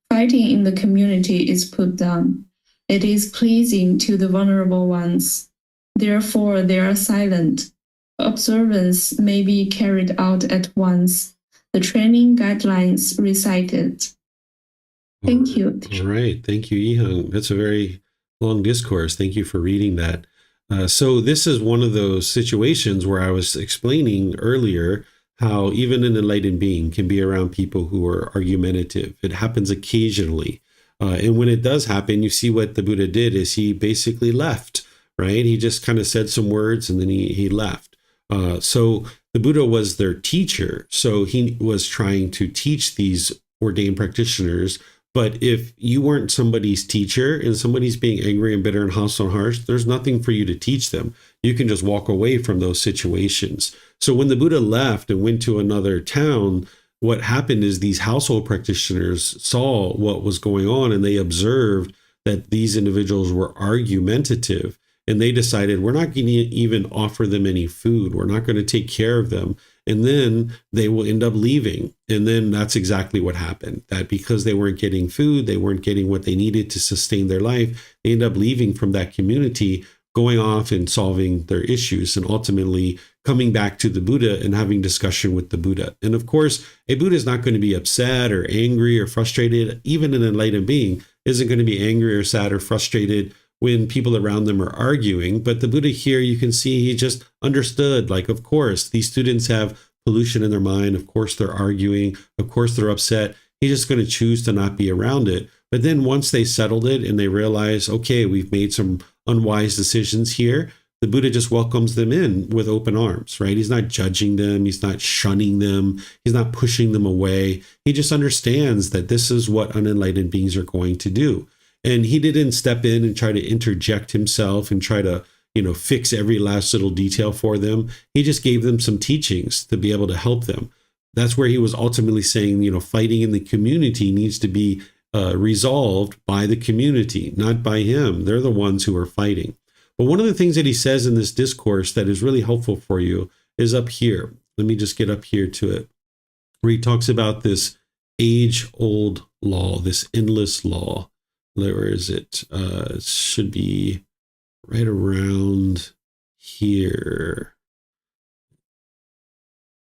Fighting in the community is put down. It is pleasing to the vulnerable ones. Therefore, they are silent. Observance may be carried out at once. The training guidelines recited. Thank you. All right. Thank you, Yihang. That's a very long discourse. Thank you for reading that. So this is one of those situations where I was explaining earlier how even an enlightened being can be around people who are argumentative. It happens occasionally. And when it does happen, you see what the Buddha did is he basically left, right? He just kind of said some words and then he left. So the Buddha was their teacher. So he was trying to teach these ordained practitioners. But if you weren't somebody's teacher and somebody's being angry and bitter and hostile and harsh, there's nothing for you to teach them. You can just walk away from those situations. So when the Buddha left and went to another town, what happened is these household practitioners saw what was going on and they observed that these individuals were argumentative and they decided we're not going to even offer them any food. We're not going to take care of them. And then they will end up leaving. And then that's exactly what happened, that because they weren't getting food, they weren't getting what they needed to sustain their life, they end up leaving from that community, going off and solving their issues and ultimately coming back to the Buddha and having discussion with the Buddha. And of course, a Buddha is not going to be upset or angry or frustrated. Even an enlightened being isn't going to be angry or sad or frustrated when people around them are arguing. But the Buddha here, you can see he just understood, like, of course, these students have pollution in their mind. Of course, they're arguing. Of course, they're upset. He's just going to choose to not be around it. But then once they settled it and they realize, okay, we've made some unwise decisions here, the Buddha just welcomes them in with open arms, right? He's not judging them. He's not shunning them. He's not pushing them away. He just understands that this is what unenlightened beings are going to do. And he didn't step in and try to interject himself and try to, fix every last little detail for them. He just gave them some teachings to be able to help them. That's where he was ultimately saying, fighting in the community needs to be resolved by the community, not by him. They're the ones who are fighting. But one of the things that he says in this discourse that is really helpful for you is up here. Let me just get up here to it, where he talks about this age-old law, this endless law. Where is it? It should be right around here.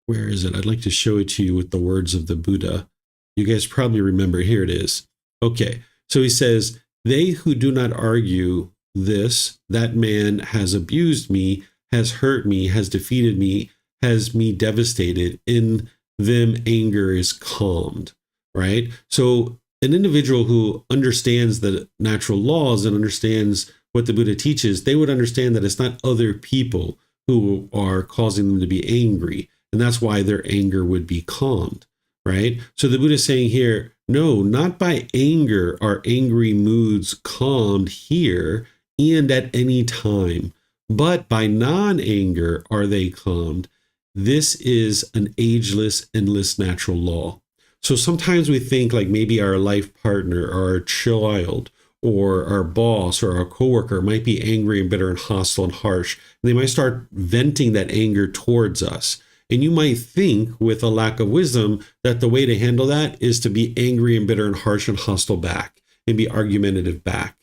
Where is it? I'd like to show it to you with the words of the Buddha. You guys probably remember. Here it is. Okay. So he says, they who do not argue this, that man has abused me, has hurt me, has defeated me, has me devastated. In them, anger is calmed, right? So an individual who understands the natural laws and understands what the Buddha teaches, they would understand that it's not other people who are causing them to be angry. And that's why their anger would be calmed, right? So the Buddha is saying here, No, not by anger are angry moods calmed here and at any time, but by non-anger are they calmed. This is an ageless, endless natural law. So sometimes we think like maybe our life partner or our child or our boss or our coworker might be angry and bitter and hostile and harsh. And they might start venting that anger towards us. And you might think with a lack of wisdom that the way to handle that is to be angry and bitter and harsh and hostile back and be argumentative back.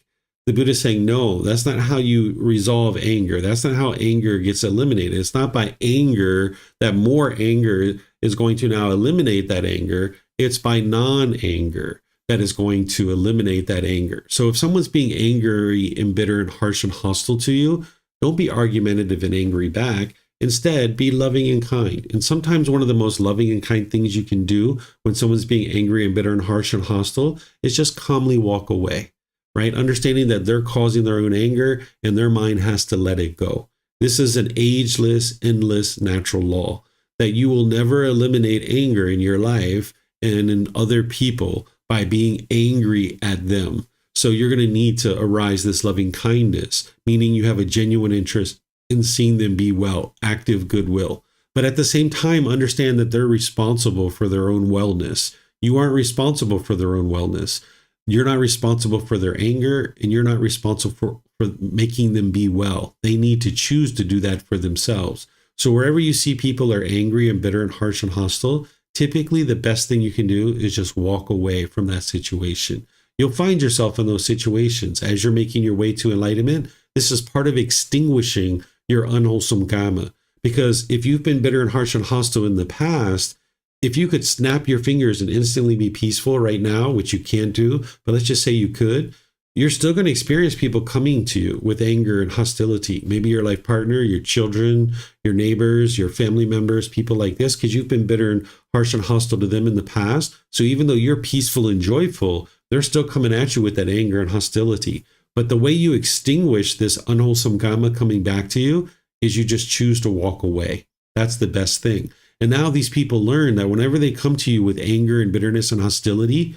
The Buddha is saying, no, that's not how you resolve anger. That's not how anger gets eliminated. It's not by anger that more anger is going to now eliminate that anger. It's by non-anger that is going to eliminate that anger. So if someone's being angry and bitter and harsh and hostile to you, don't be argumentative and angry back. Instead, be loving and kind. And sometimes one of the most loving and kind things you can do when someone's being angry and bitter and harsh and hostile is just calmly walk away, right? Understanding that they're causing their own anger and their mind has to let it go. This is an ageless, endless natural law that you will never eliminate anger in your life and in other people by being angry at them. So you're going to need to arise this loving kindness, meaning you have a genuine interest in seeing them be well, active goodwill. But at the same time, understand that they're responsible for their own wellness. You aren't responsible for their own wellness. You're not responsible for their anger, and you're not responsible for making them be well. They need to choose to do that for themselves. So wherever you see people are angry and bitter and harsh and hostile, typically the best thing you can do is just walk away from that situation. You'll find yourself in those situations as you're making your way to enlightenment. This is part of extinguishing your unwholesome karma. Because if you've been bitter and harsh and hostile in the past, if you could snap your fingers and instantly be peaceful right now, which you can't do, but let's just say you could, you're still going to experience people coming to you with anger and hostility. Maybe your life partner, your children, your neighbors, your family members, people like this, because you've been bitter and harsh and hostile to them in the past. So even though you're peaceful and joyful, they're still coming at you with that anger and hostility. But the way you extinguish this unwholesome karma coming back to you is you just choose to walk away. That's the best thing. And now these people learn that whenever they come to you with anger and bitterness and hostility,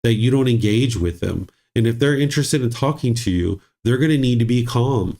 that you don't engage with them. And if they're interested in talking to you, they're going to need to be calm.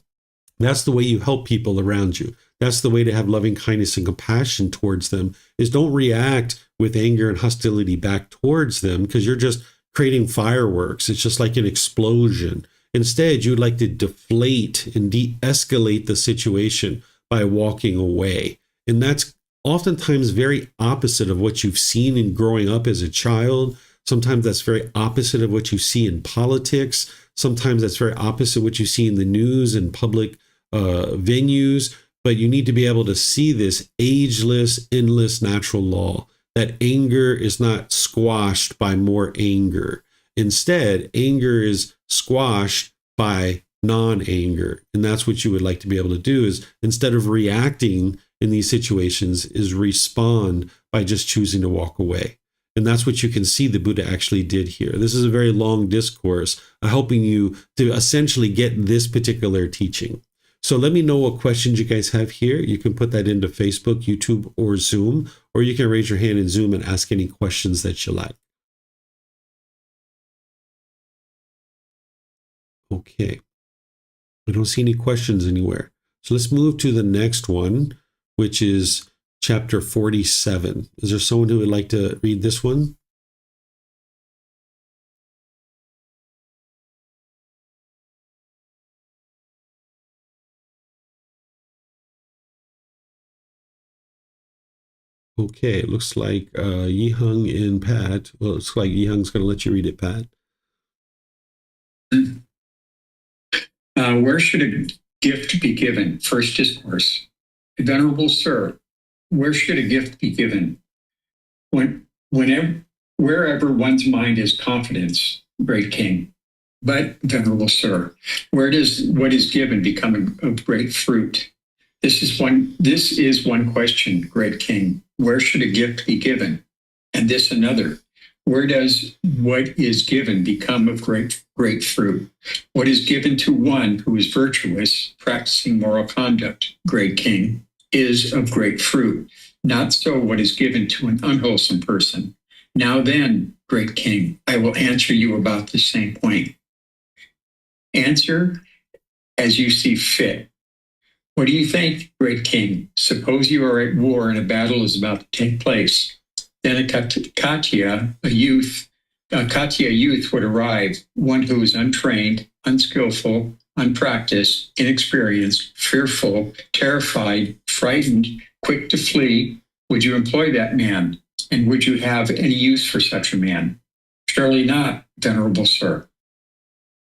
That's the way you help people around you. That's the way to have loving kindness and compassion towards them, is don't react with anger and hostility back towards them because you're just creating fireworks. It's just like an explosion. Instead, you would like to deflate and de-escalate the situation by walking away. And that's oftentimes very opposite of what you've seen in growing up as a child. Sometimes that's very opposite of what you see in politics. Sometimes that's very opposite of what you see in the news and public venues. But you need to be able to see this ageless, endless natural law, that anger is not squashed by more anger. Instead, anger is squashed by non-anger. And that's what you would like to be able to do, is instead of reacting in these situations, is respond by just choosing to walk away. And that's what you can see the Buddha actually did here. This is a very long discourse helping you to essentially get this particular teaching. So let me know what questions you guys have here. You can put that into Facebook, YouTube, or Zoom, or you can raise your hand in Zoom and ask any questions that you like. Okay. I don't see any questions anywhere. So let's move to the next one, which is chapter 47. Is there someone who would like to read this one? Okay, it looks like Yihang and Pat. Well, it looks like Yihang's going to let you read it, Pat. Where should a gift be given? First discourse. Venerable Sir, where should a gift be given? Wherever one's mind is confidence, great king. But, Venerable Sir, where does what is given become of great fruit? This is one question, great king. Where should a gift be given? And this another. Where does what is given become of great fruit? What is given to one who is virtuous, practicing moral conduct, great king, is of great fruit. Not so what is given to an unwholesome person. Now then, great king. I will answer you about the same point. Answer as you see fit. What do you think, great king? Suppose you are at war and a battle is about to take place. Then a Katya youth would arrive, one who is untrained, unskillful, unpracticed, inexperienced, fearful, terrified, frightened, quick to flee. Would you employ that man? And would you have any use for such a man? Surely not, venerable sir.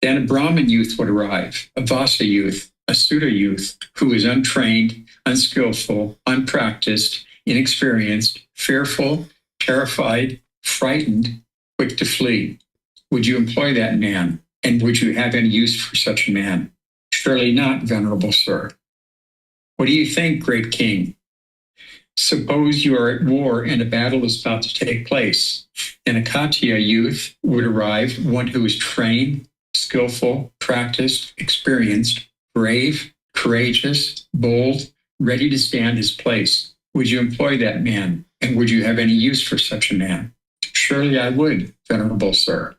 Then a Brahmin youth would arrive, a Vasa youth, a Sutta youth, who is untrained, unskillful, unpracticed, inexperienced, fearful, terrified, frightened, quick to flee. Would you employ that man? And would you have any use for such a man? Surely not, venerable sir. What do you think, great king? Suppose you are at war and a battle is about to take place. Then a Katya youth would arrive, one who is trained, skillful, practiced, experienced, brave, courageous, bold, ready to stand his place. Would you employ that man? And would you have any use for such a man? Surely I would, venerable sir.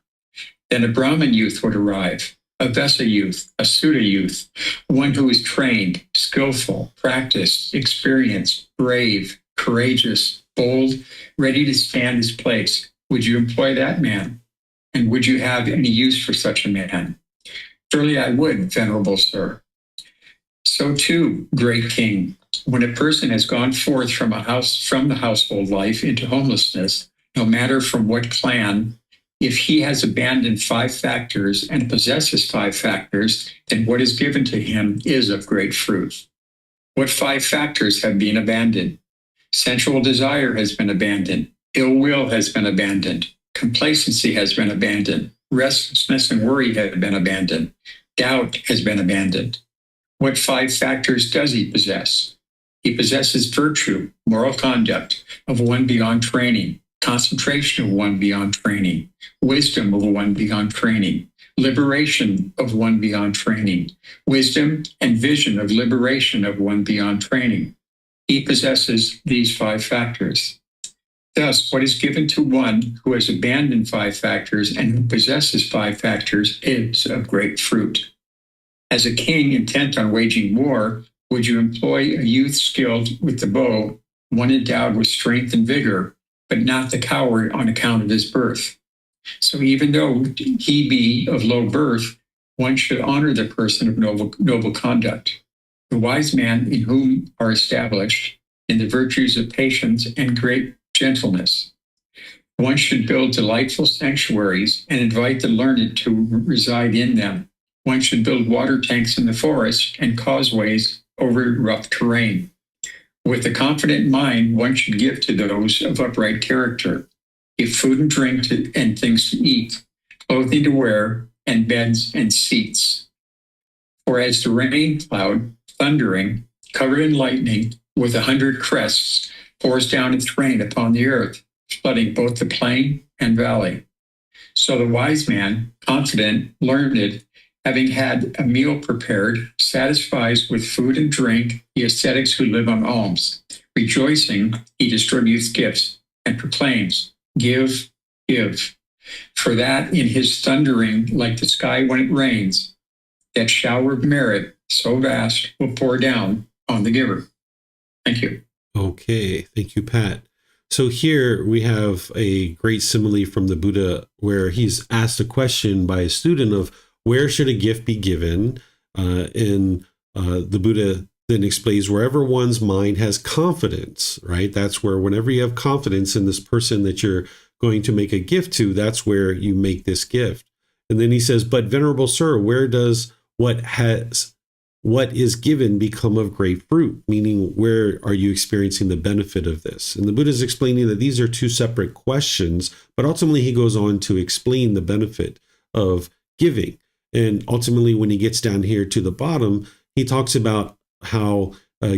Then a Brahmin youth would arrive, a Vesa youth, a Sutta youth, one who is trained, skillful, practiced, experienced, brave, courageous, bold, ready to stand his place. Would you employ that man? And would you have any use for such a man? Surely I would, venerable sir. So too, great king, when a person has gone forth from the household life into homelessness, no matter from what clan, if he has abandoned 5 factors and possesses 5 factors, then what is given to him is of great fruit. What 5 factors have been abandoned? Sensual desire has been abandoned. Ill will has been abandoned. Complacency has been abandoned. Restlessness and worry have been abandoned. Doubt has been abandoned. What 5 factors does he possess? He possesses virtue, moral conduct of one beyond training, concentration of one beyond training, wisdom of one beyond training, liberation of one beyond training, wisdom and vision of liberation of one beyond training. He possesses these 5 factors. Thus, what is given to one who has abandoned 5 factors and who possesses 5 factors is of great fruit. As a king intent on waging war, would you employ a youth skilled with the bow, one endowed with strength and vigor, but not the coward on account of his birth? So even though he be of low birth, one should honor the person of noble conduct, the wise man in whom are established in the virtues of patience and great gentleness. One should build delightful sanctuaries and invite the learned to reside in them. One should build water tanks in the forest and causeways over rough terrain. With a confident mind, one should give to those of upright character, give food and drink and things to eat, clothing to wear, and beds and seats. For as the rain cloud, thundering, covered in lightning, with 100 crests, pours down its rain upon the earth, flooding both the plain and valley. So the wise man, confident, learned, having had a meal prepared, satisfies with food and drink the ascetics who live on alms. Rejoicing, he distributes gifts and proclaims, "Give, give." For that in his thundering, like the sky when it rains, that shower of merit so vast will pour down on the giver. Thank you. Okay, thank you, Pat. So here we have a great simile from the Buddha where he's asked a question by a student of where should a gift be given? And the Buddha then explains wherever one's mind has confidence, right? That's where whenever you have confidence in this person that you're going to make a gift to, that's where you make this gift. And then he says, but venerable sir, where does what is given become of great fruit? Meaning, where are you experiencing the benefit of this? And the Buddha is explaining that these are 2 separate questions, but ultimately he goes on to explain the benefit of giving. And ultimately, when he gets down here to the bottom, he talks about how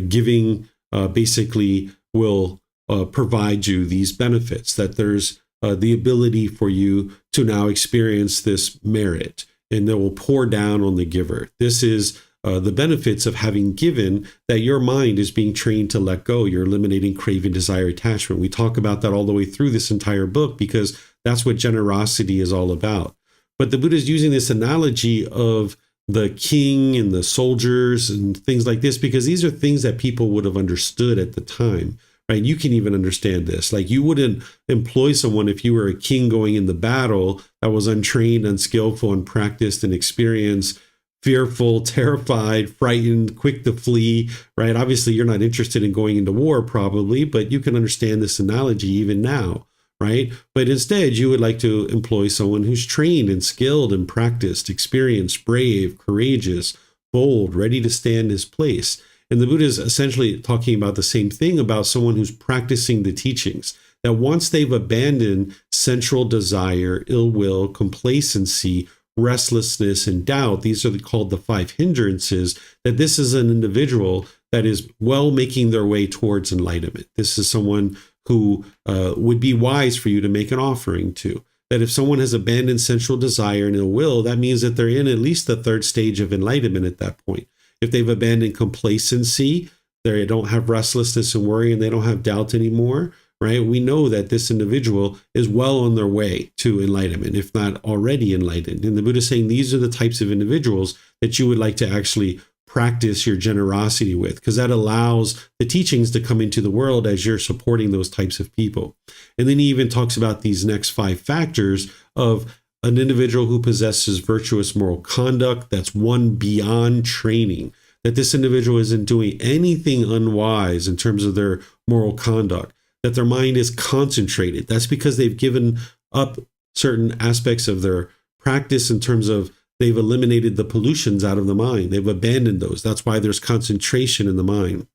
giving basically will provide you these benefits, that there's the ability for you to now experience this merit, and that will pour down on the giver. This is the benefits of having given, that your mind is being trained to let go. You're eliminating craving, desire, attachment. We talk about that all the way through this entire book because that's what generosity is all about. But the Buddha is using this analogy of the king and the soldiers and things like this because these are things that people would have understood at the time, right? You can even understand this. Like you wouldn't employ someone if you were a king going in the battle that was untrained, unskillful, unpracticed, inexperienced, fearful, terrified, frightened, quick to flee, right? Obviously, you're not interested in going into war probably, but you can understand this analogy even now, right? But instead, you would like to employ someone who's trained and skilled and practiced, experienced, brave, courageous, bold, ready to stand his place. And the Buddha is essentially talking about the same thing about someone who's practicing the teachings, that once they've abandoned sensual desire, ill will, complacency, restlessness, and doubt, these are called the 5 hindrances, that this is an individual that is well making their way towards enlightenment. This is someone who would be wise for you to make an offering to. That if someone has abandoned sensual desire and ill will, that means that they're in at least the 3rd stage of enlightenment at that point. If they've abandoned complacency, they don't have restlessness and worry, and they don't have doubt anymore, right? We know that this individual is well on their way to enlightenment, if not already enlightened. And the Buddha is saying these are the types of individuals that you would like to actually practice your generosity with, because that allows the teachings to come into the world as you're supporting those types of people. And then he even talks about these next 5 factors of an individual who possesses virtuous moral conduct that's one beyond training, that this individual isn't doing anything unwise in terms of their moral conduct, that their mind is concentrated. That's because they've given up certain aspects of their practice in terms of they've eliminated the pollutions out of the mind. They've abandoned those. That's why there's concentration in the mind.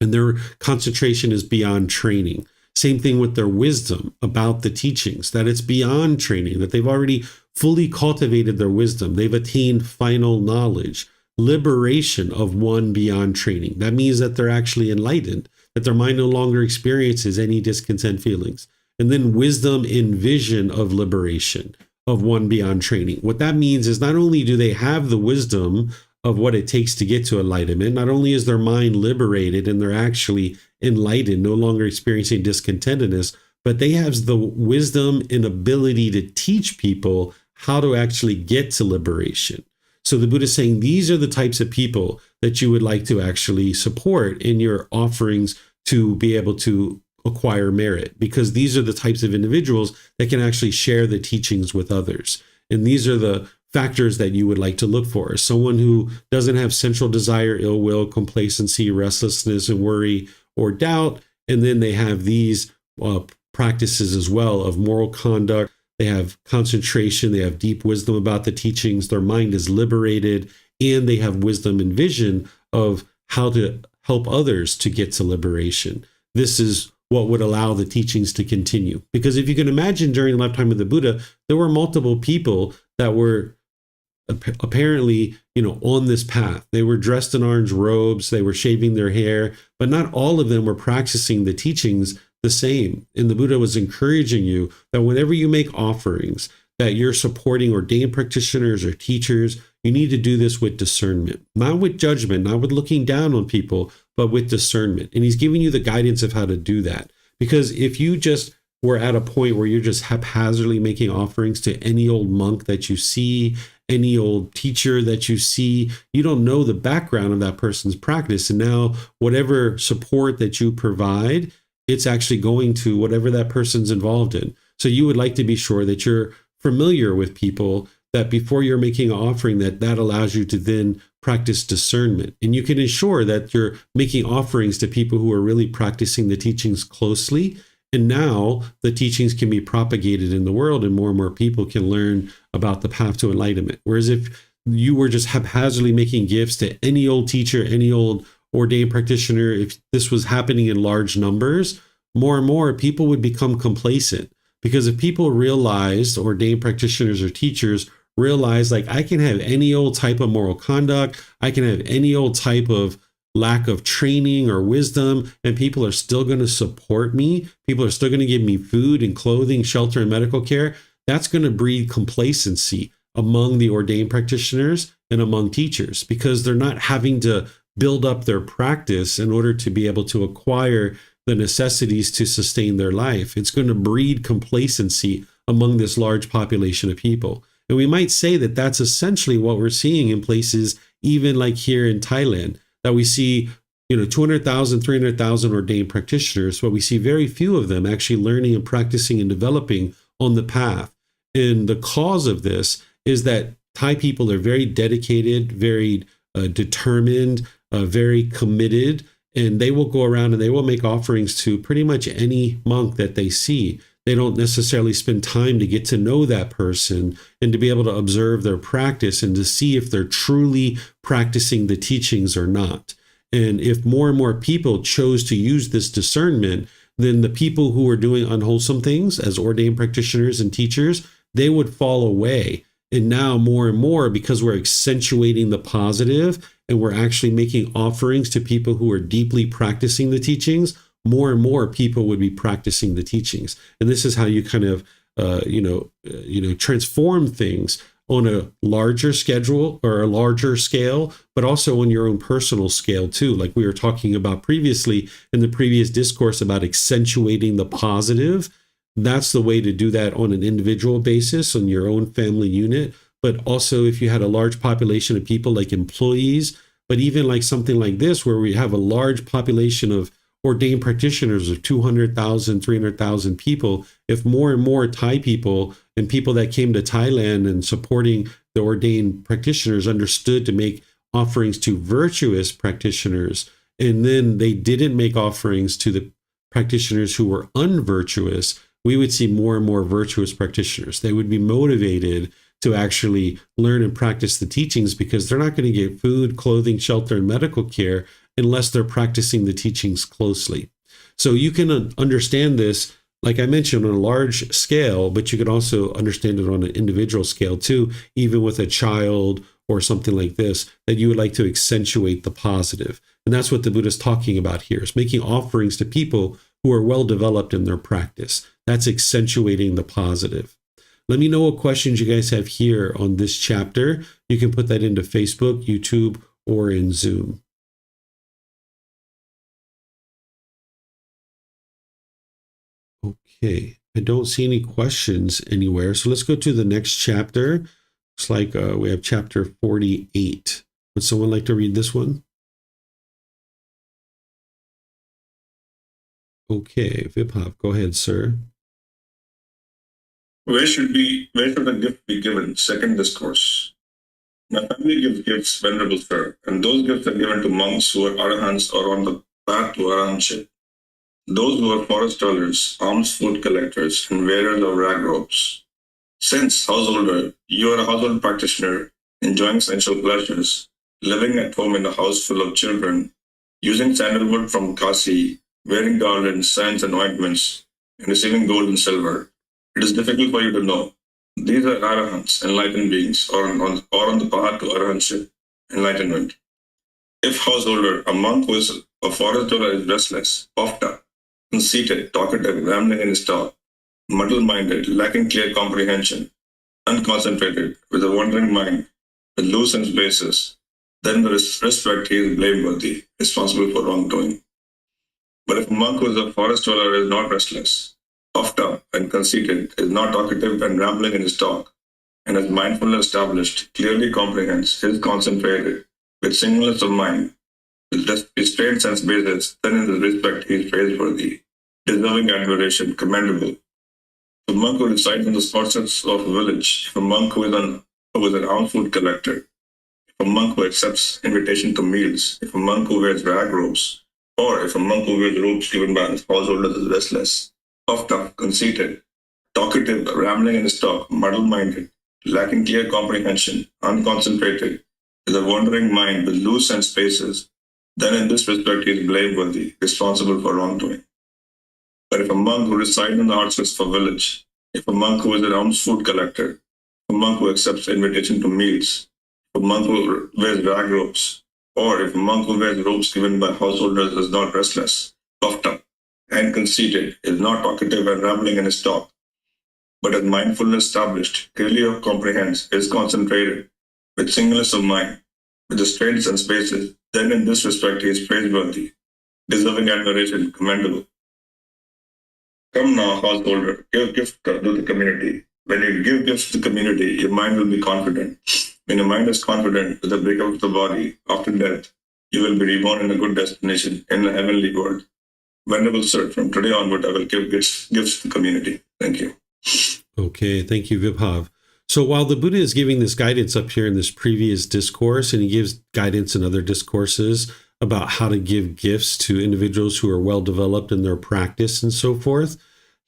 And their concentration is beyond training. Same thing with their wisdom about the teachings, that it's beyond training, that they've already fully cultivated their wisdom. They've attained final knowledge, liberation of one beyond training. That means that they're actually enlightened, that their mind no longer experiences any discontent feelings. And then wisdom in vision of liberation of one beyond training. What that means is not only do they have the wisdom of what it takes to get to enlightenment, not only is their mind liberated and they're actually enlightened, no longer experiencing discontentedness, but they have the wisdom and ability to teach people how to actually get to liberation. So the Buddha is saying these are the types of people that you would like to actually support in your offerings to be able to acquire merit, because these are the types of individuals that can actually share the teachings with others. And these are the factors that you would like to look for. Someone who doesn't have sensual desire, ill will, complacency, restlessness, and worry or doubt. And then they have these practices as well of moral conduct. They have concentration. They have deep wisdom about the teachings. Their mind is liberated, and they have wisdom and vision of how to help others to get to liberation. This is what would allow the teachings to continue. Because if you can imagine, during the lifetime of the Buddha, there were multiple people that were apparently, on this path. They were dressed in orange robes, they were shaving their hair, but not all of them were practicing the teachings the same. And the Buddha was encouraging you that whenever you make offerings, that you're supporting ordained practitioners or teachers, you need to do this with discernment, not with judgment, not with looking down on people, but with discernment. And he's giving you the guidance of how to do that. Because if you just were at a point where you're just haphazardly making offerings to any old monk that you see, any old teacher that you see, you don't know the background of that person's practice. And now whatever support that you provide, it's actually going to whatever that person's involved in. So you would like to be sure that you're familiar with people, that before you're making an offering, that allows you to then practice discernment. And you can ensure that you're making offerings to people who are really practicing the teachings closely. And now the teachings can be propagated in the world, and more people can learn about the path to enlightenment. Whereas if you were just haphazardly making gifts to any old teacher, any old ordained practitioner, if this was happening in large numbers, more and more people would become complacent. Because if people realized, ordained practitioners or teachers realize, like, I can have any old type of moral conduct, I can have any old type of lack of training or wisdom, and people are still going to support me, people are still going to give me food and clothing, shelter, and medical care, that's going to breed complacency. among the ordained practitioners and among teachers, because they're not having to build up their practice in order to be able to acquire the necessities to sustain their life. It's going to breed complacency among this large population of people. And we might say that that's essentially what we're seeing in places even like here in Thailand, that we see 200,000, 300,000 ordained practitioners, but we see very few of them actually learning and practicing and developing on the path. And the cause of this is that Thai people are very dedicated, very determined, very committed, and they will go around and they will make offerings to pretty much any monk that they see. They don't necessarily spend time to get to know that person and to be able to observe their practice and to see if they're truly practicing the teachings or not. And if more and more people chose to use this discernment, then the people who are doing unwholesome things as ordained practitioners and teachers, they would fall away. And now more and more, because we're accentuating the positive and we're actually making offerings to people who are deeply practicing the teachings, more and more people would be practicing the teachings. And this is how you kind of, transform things on a larger schedule or a larger scale, but also on your own personal scale too. Like we were talking about previously in the previous discourse about accentuating the positive. That's the way to do that on an individual basis on your own family unit. But also if you had a large population of people like employees, but even like something like this, where we have a large population of ordained practitioners of 200,000, 300,000 people, if more and more Thai people and people that came to Thailand and supporting the ordained practitioners understood to make offerings to virtuous practitioners, and then they didn't make offerings to the practitioners who were unvirtuous, we would see more and more virtuous practitioners. They would be motivated to actually learn and practice the teachings because they're not going to get food, clothing, shelter, and medical care unless they're practicing the teachings closely. So you can understand this, like I mentioned, on a large scale, but you can also understand it on an individual scale too, even with a child or something like this, that you would like to accentuate the positive. And that's what the Buddha is talking about here, is making offerings to people who are well developed in their practice. That's accentuating the positive. Let me know what questions you guys have here on this chapter. You can put that into Facebook, YouTube, or in Zoom. Okay, I don't see any questions anywhere. So let's go to the next chapter. Looks like we have chapter 48. Would someone like to read this one? Okay, Viphav, go ahead, sir. Where should the gift be given? Second discourse. My family gives gifts, venerable sir, and those gifts are given to monks who are arahants or on the path to arahantship. Those who are forest dwellers, alms food collectors, and wearers of rag robes. Since, householder, you are a household practitioner, enjoying sensual pleasures, living at home in a house full of children, using sandalwood from Kasi, wearing garlands, signs, and ointments, and receiving gold and silver, it is difficult for you to know. These are arahants, enlightened beings, or on the path to arahantship, enlightenment. If householder, a monk who is a forest dweller is restless, puffed up, conceited, talkative, rambling in his talk, muddle-minded, lacking clear comprehension, unconcentrated, with a wandering mind, with loose and spaces, then with respect he is blameworthy, responsible for wrongdoing. But if a monk who is a forest dweller is not restless, puffed up and conceited, is not talkative and rambling in his talk, and has mindfulness established, clearly comprehends, is concentrated, with singleness of mind, with restrained sense basis, then in this respect he is praiseworthy, deserving admiration, commendable. If a monk who resides in the outskirts of a village, if a monk who is an alms food collector, if a monk who accepts invitation to meals, if a monk who wears rag robes, or if a monk who wears robes given by his householders is restless, puffed up, conceited, talkative, rambling in his talk, muddle-minded, lacking clear comprehension, unconcentrated, with a wandering mind, with loose sense spaces, then in this respect he is blameworthy, responsible for wrongdoing. But if a monk who resides in the outskirts of a village, if a monk who is an alms food collector, a monk who accepts invitation to meals, a monk who wears rag robes, or if a monk who wears robes given by householders is not restless, puffed up, and conceited, is not talkative and rambling in his talk, but as mindfulness established, clearly comprehends, is concentrated, with singleness of mind, with the straits and spaces, then in this respect he is praiseworthy, deserving admiration, commendable. Come now, householder, give gift to the community. When you give gifts to the community, your mind will be confident. When your mind is confident with the breakup of the body, after death, you will be reborn in a good destination, in the heavenly world. Venerable Sir, from today onward, I will give gifts to the community. Thank you. Okay, thank you, Vibhav. So while the Buddha is giving this guidance up here in this previous discourse, and he gives guidance in other discourses about how to give gifts to individuals who are well developed in their practice and so forth,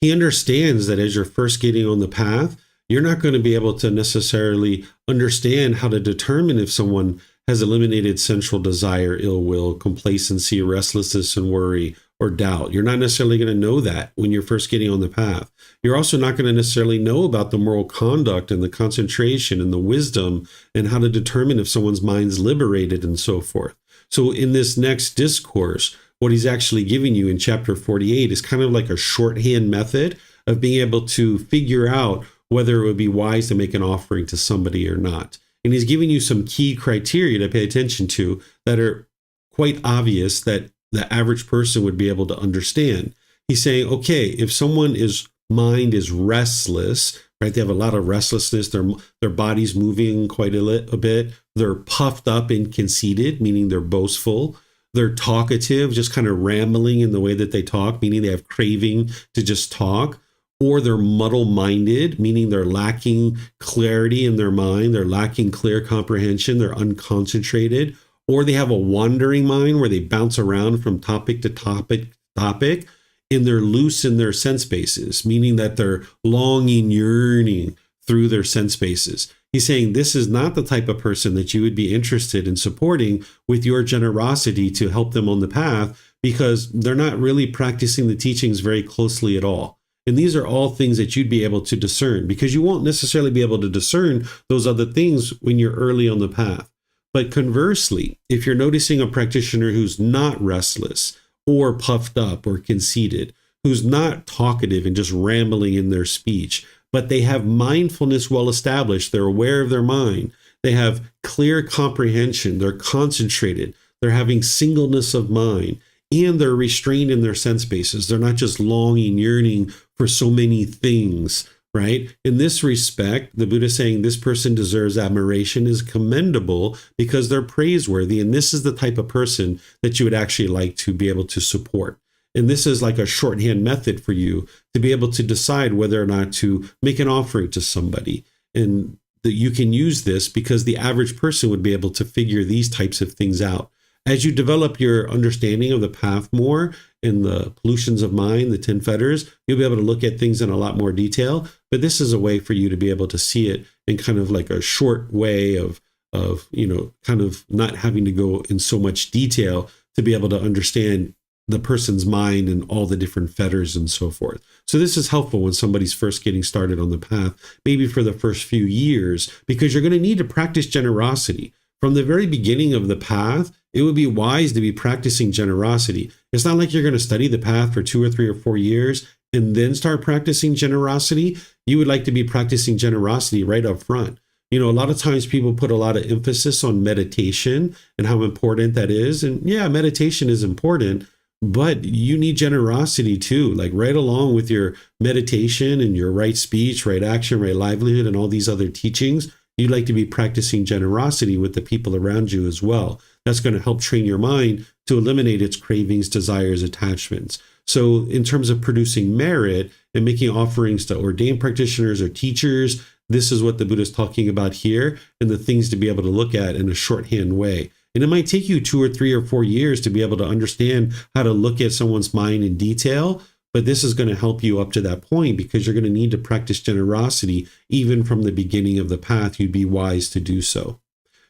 he understands that as you're first getting on the path, you're not going to be able to necessarily understand how to determine if someone has eliminated sensual desire, ill will, complacency, restlessness, and worry, or doubt. You're not necessarily going to know that when you're first getting on the path. You're also not going to necessarily know about the moral conduct and the concentration and the wisdom and how to determine if someone's mind's liberated and so forth. So in this next discourse, what he's actually giving you in chapter 48 is kind of like a shorthand method of being able to figure out whether it would be wise to make an offering to somebody or not. And he's giving you some key criteria to pay attention to that are quite obvious that the average person would be able to understand. He's saying, okay, if someone's mind is restless, right? They have a lot of restlessness. Their body's moving quite a bit. They're puffed up and conceited, meaning they're boastful. They're talkative, just kind of rambling in the way that they talk, meaning they have craving to just talk. Or they're muddle-minded, meaning they're lacking clarity in their mind. They're lacking clear comprehension. They're unconcentrated. Or they have a wandering mind where they bounce around from topic to topic, and they're loose in their sense bases, meaning that they're longing, yearning through their sense bases. He's saying this is not the type of person that you would be interested in supporting with your generosity to help them on the path, because they're not really practicing the teachings very closely at all. And these are all things that you'd be able to discern, because you won't necessarily be able to discern those other things when you're early on the path. But conversely, if you're noticing a practitioner who's not restless or puffed up or conceited, who's not talkative and just rambling in their speech, but they have mindfulness well established, they're aware of their mind, they have clear comprehension, they're concentrated, they're having singleness of mind, and they're restrained in their sense bases. They're not just longing, yearning for so many things, right? In this respect, the Buddha is saying this person deserves admiration, is commendable because they're praiseworthy. And this is the type of person that you would actually like to be able to support. And this is like a shorthand method for you to be able to decide whether or not to make an offering to somebody. And that you can use this because the average person would be able to figure these types of things out. As you develop your understanding of the path more and the pollutions of mind, the 10 fetters, you'll be able to look at things in a lot more detail. But this is a way for you to be able to see it in kind of like a short way of kind of not having to go in so much detail to be able to understand the person's mind and all the different fetters and so forth. So this is helpful when somebody's first getting started on the path, maybe for the first few years, because you're going to need to practice generosity. From the very beginning of the path, it would be wise to be practicing generosity. It's not like you're going to study the path for 2 or 3 or 4 years and then start practicing generosity. You would like to be practicing generosity right up front. A lot of times people put a lot of emphasis on meditation and how important that is. And yeah, meditation is important, but you need generosity too, like right along with your meditation and your right speech, right action, right livelihood, and all these other teachings. You'd like to be practicing generosity with the people around you as well. That's going to help train your mind to eliminate its cravings, desires, attachments. So in terms of producing merit and making offerings to ordained practitioners or teachers, this is what the Buddha is talking about here, and the things to be able to look at in a shorthand way. And it might take you 2 or 3 or 4 years to be able to understand how to look at someone's mind in detail. But this is going to help you up to that point because you're going to need to practice generosity even from the beginning of the path. You'd be wise to do so.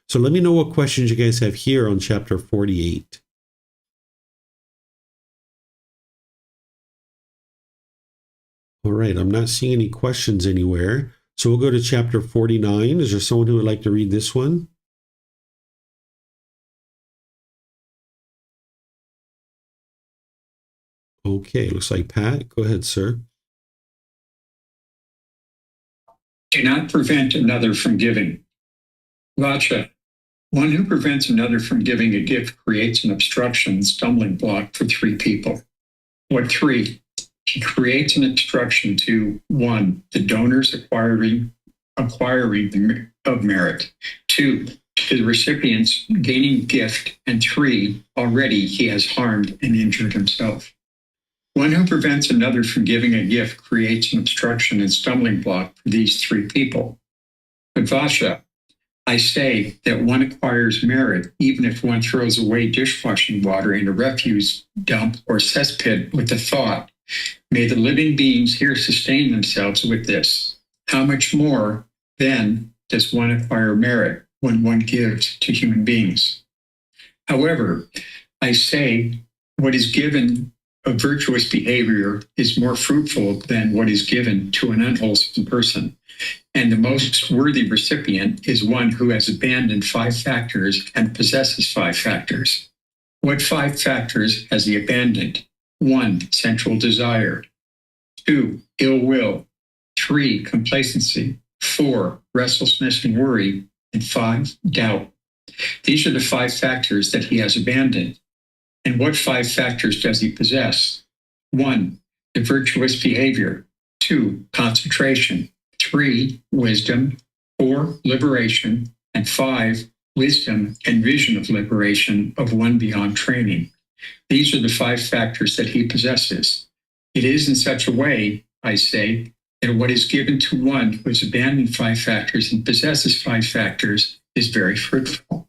So let me know what questions you guys have here on chapter 48. All right, I'm not seeing any questions anywhere. So we'll go to chapter 49. Is there someone who would like to read this one? Okay, looks like Pat. Go ahead, sir. Do not prevent another from giving. Vacha. One who prevents another from giving a gift creates an obstruction, stumbling block for three people. What three? He creates an obstruction to 1, the donor's acquiring of merit, 2, to the recipient's gaining gift, and 3, already he has harmed and injured himself. One who prevents another from giving a gift creates an obstruction and stumbling block for these three people. But Vasha, I say that one acquires merit even if one throws away dishwashing water in a refuse dump or cesspit with the thought, may the living beings here sustain themselves with this. How much more, then, does one acquire merit when one gives to human beings? However, I say what is given of virtuous behavior is more fruitful than what is given to an unwholesome person. And the most worthy recipient is one who has abandoned 5 factors and possesses 5 factors. What 5 factors has he abandoned? 1, sensual desire. 2, ill will. 3, complacency. 4, restlessness and worry. And 5, doubt. These are the 5 factors that he has abandoned. And what 5 factors does he possess? 1, the virtuous behavior. 2, concentration. 3, wisdom. 4, liberation. And 5, wisdom and vision of liberation of one beyond training. These are the 5 factors that he possesses. It is in such a way, I say, that what is given to one who has abandoned 5 factors and possesses 5 factors is very fruitful.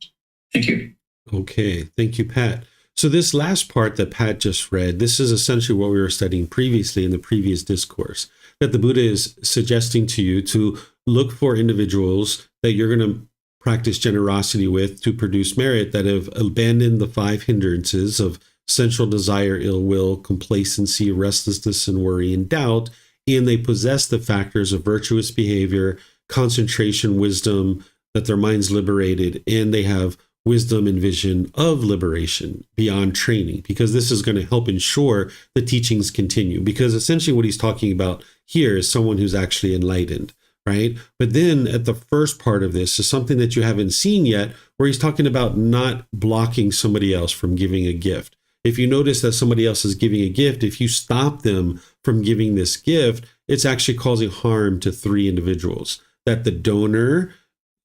Thank you. Okay, thank you, Pat. So this last part that Pat just read, this is essentially what we were studying previously in the previous discourse, that the Buddha is suggesting to you to look for individuals that you're going to practice generosity with to produce merit that have abandoned the 5 hindrances of sensual desire, ill will, complacency, restlessness, and worry and doubt, and they possess the factors of virtuous behavior, concentration, wisdom, that their mind's liberated, and they have wisdom and vision of liberation beyond training, because this is going to help ensure the teachings continue. Because essentially what he's talking about here is someone who's actually enlightened, right? But then at the first part of this is something that you haven't seen yet, where he's talking about not blocking somebody else from giving a gift. If you notice that somebody else is giving a gift, if you stop them from giving this gift, it's actually causing harm to 3 individuals. That the donor,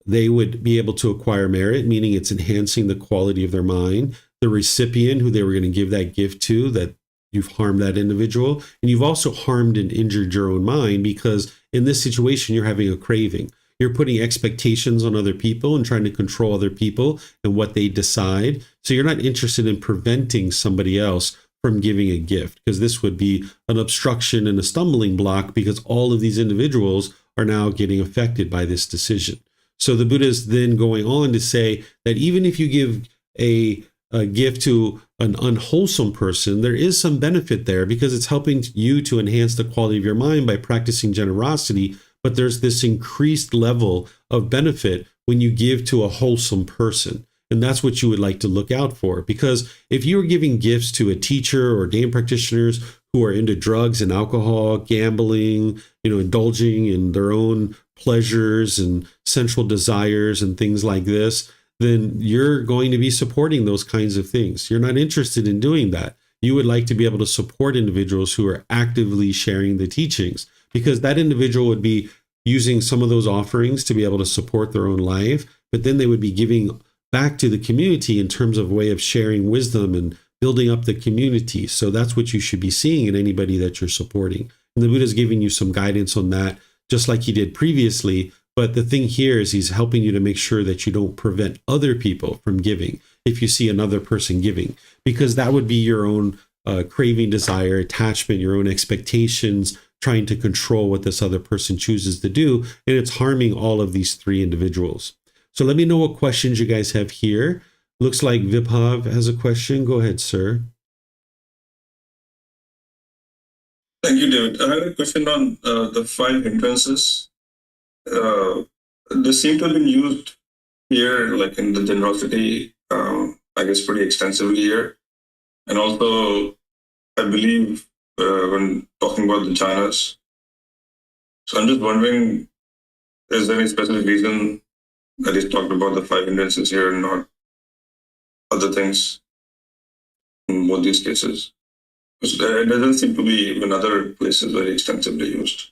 they would be able to acquire merit, meaning it's enhancing the quality of their mind. The recipient, who they were going to give that gift to, that you've harmed that individual. And you've also harmed and injured your own mind, because in this situation, you're having a craving. You're putting expectations on other people and trying to control other people and what they decide. So you're not interested in preventing somebody else from giving a gift, because this would be an obstruction and a stumbling block, because all of these individuals are now getting affected by this decision. So the Buddha is then going on to say that even if you give a gift to an unwholesome person, there is some benefit there, because it's helping you to enhance the quality of your mind by practicing generosity. But there's this increased level of benefit when you give to a wholesome person. And that's what you would like to look out for. Because if you were giving gifts to a teacher or Dhamma practitioners who are into drugs and alcohol, gambling, indulging in their own pleasures and sensual desires and things like this, then you're going to be supporting those kinds of things. You're not interested in doing that. You would like to be able to support individuals who are actively sharing the teachings, because that individual would be using some of those offerings to be able to support their own life, but then they would be giving back to the community in terms of way of sharing wisdom and building up the community. So that's what you should be seeing in anybody that you're supporting. And the Buddha is giving you some guidance on that, just like he did previously. But the thing here is he's helping you to make sure that you don't prevent other people from giving if you see another person giving, because that would be your own craving, desire, attachment, your own expectations, trying to control what this other person chooses to do. And it's harming all of these 3 individuals. So let me know what questions you guys have here. Looks like Vibhav has a question. Go ahead, sir. Thank you, David. I had a question on the 5 hindrances. They seem to have been used here, like in the generosity, I guess, pretty extensively here. And also, I believe when talking about the jhanas. So I'm just wondering, Is there any specific reason that he's talked about the 5 hindrances here and not other things in both these cases? It doesn't seem to be in other places very extensively used.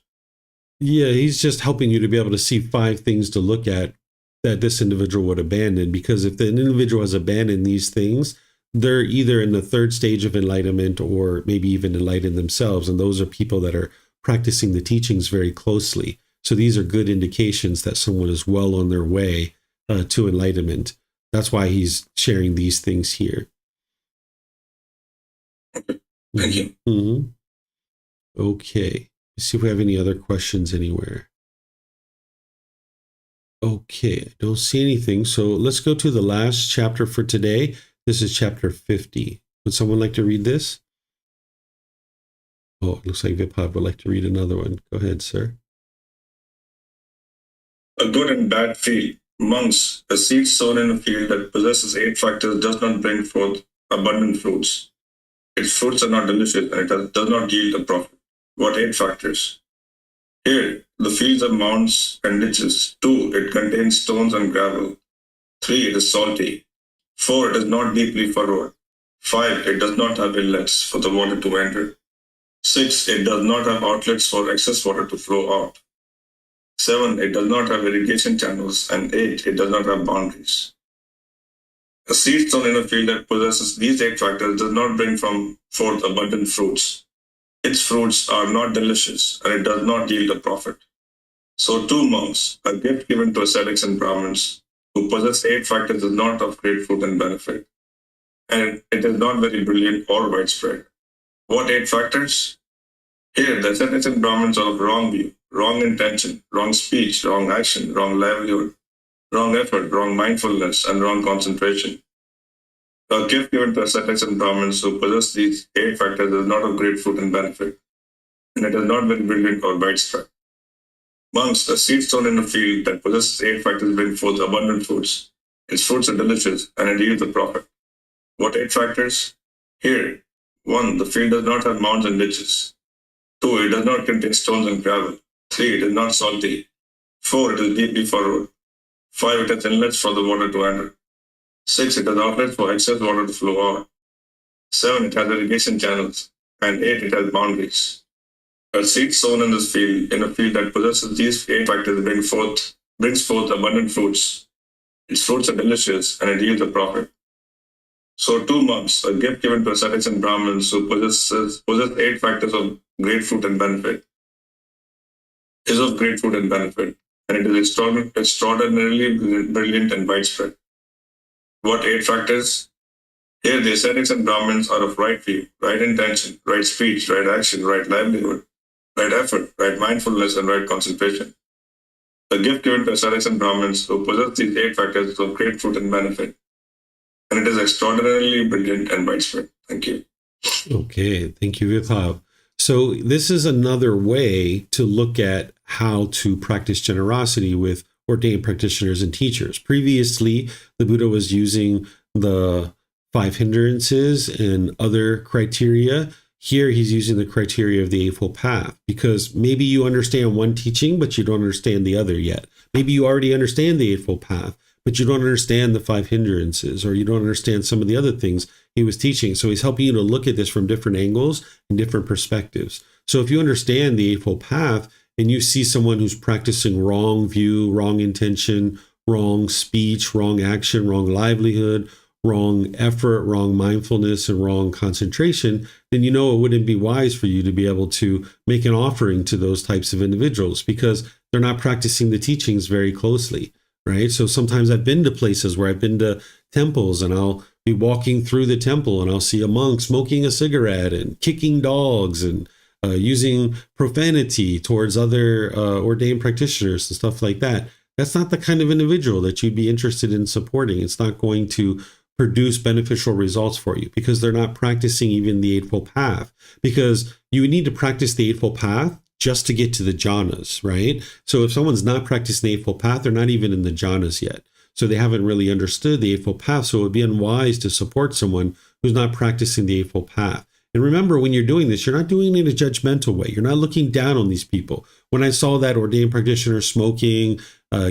Yeah, he's just helping you to be able to see 5 things to look at that this individual would abandon. Because if an individual has abandoned these things, they're either in the 3rd stage of enlightenment or maybe even enlightened themselves. And those are people that are practicing the teachings very closely. So these are good indications that someone is well on their way to enlightenment. That's why he's sharing these things here. Thank you. Mm-hmm. Okay. Let's see if we have any other questions anywhere. Okay, I don't see anything. So let's go to the last chapter for today. This is chapter 50. Would someone like to read this? Oh, it looks like Vipad would like to read another one. Go ahead, sir. A good and bad field. Monks, a seed sown in a field that possesses 8 factors does not bring forth abundant fruits. Its fruits are not delicious and it does not yield a profit. What 8 factors? Here, the fields are mounds and ditches. 2, it contains stones and gravel. 3, it is salty. 4, it is not deeply furrowed. 5, it does not have inlets for the water to enter. 6, it does not have outlets for excess water to flow out. 7, it does not have irrigation channels. And 8, it does not have boundaries. A seed sown in a field that possesses these 8 factors does not bring forth abundant fruits. Its fruits are not delicious, and it does not yield a profit. So too monks, a gift given to ascetics and Brahmins who possess 8 factors is not of great fruit and benefit, and it is not very brilliant or widespread. What 8 factors? Here, the ascetics and Brahmins are of wrong view, wrong intention, wrong speech, wrong action, wrong livelihood, wrong effort, wrong mindfulness, and wrong concentration. A gift given to ascetics and Brahmins who possess these 8 factors is not of great fruit and benefit, and it is not very brilliant or widespread. Monks, a seed sown in a field that possesses 8 factors bring forth abundant fruits. Its fruits are delicious, and it yields a profit. What 8 factors? Here, 1, the field does not have mounds and ditches. 2, it does not contain stones and gravel. 3, it is not salty. 4, it is deeply furrowed. 5, it has inlets for the water to enter. 6, it has outlets for excess water to flow out. 7, it has irrigation channels. And 8, it has boundaries. A seed sown in this field, in a field that possesses these 8 factors, brings forth abundant fruits. Its fruits are delicious, and it yields a profit. So too monks, a gift given to ascetics and Brahmins who possess 8 factors of great fruit and benefit, is of great fruit and benefit, and it is extraordinarily brilliant and widespread. What 8 factors? Here, the ascetics and Brahmins are of right view, right intention, right speech, right action, right livelihood, right effort, right mindfulness, and right concentration. The gift given to ascetics and Brahmins who possess these 8 factors is of great fruit and benefit, and it is extraordinarily brilliant and widespread. Thank you. Okay, thank you, Vipad. So this is another way to look at how to practice generosity with ordained practitioners and teachers. Previously, the Buddha was using the 5 hindrances and other criteria. Here, he's using the criteria of the Eightfold Path, because maybe you understand one teaching, but you don't understand the other yet. Maybe you already understand the Eightfold Path, but you don't understand the 5 hindrances, or you don't understand some of the other things he was teaching. So he's helping you to look at this from different angles and different perspectives. So if you understand the Eightfold Path and you see someone who's practicing wrong view, wrong intention, wrong speech, wrong action, wrong livelihood, wrong effort, wrong mindfulness, and wrong concentration, then you know it wouldn't be wise for you to be able to make an offering to those types of individuals, because they're not practicing the teachings very closely. Right. So sometimes I've been to places where I've been to temples, and I'll be walking through the temple and I'll see a monk smoking a cigarette and kicking dogs and using profanity towards other ordained practitioners and stuff like that. That's not the kind of individual that you'd be interested in supporting. It's not going to produce beneficial results for you, because they're not practicing even the Eightfold Path, because you need to practice the Eightfold Path just to get to the jhanas, right? So if someone's not practicing the Eightfold Path, they're not even in the jhanas yet. So they haven't really understood the Eightfold Path. So it would be unwise to support someone who's not practicing the Eightfold Path. And remember, when you're doing this, you're not doing it in a judgmental way. You're not looking down on these people. When I saw that ordained practitioner smoking,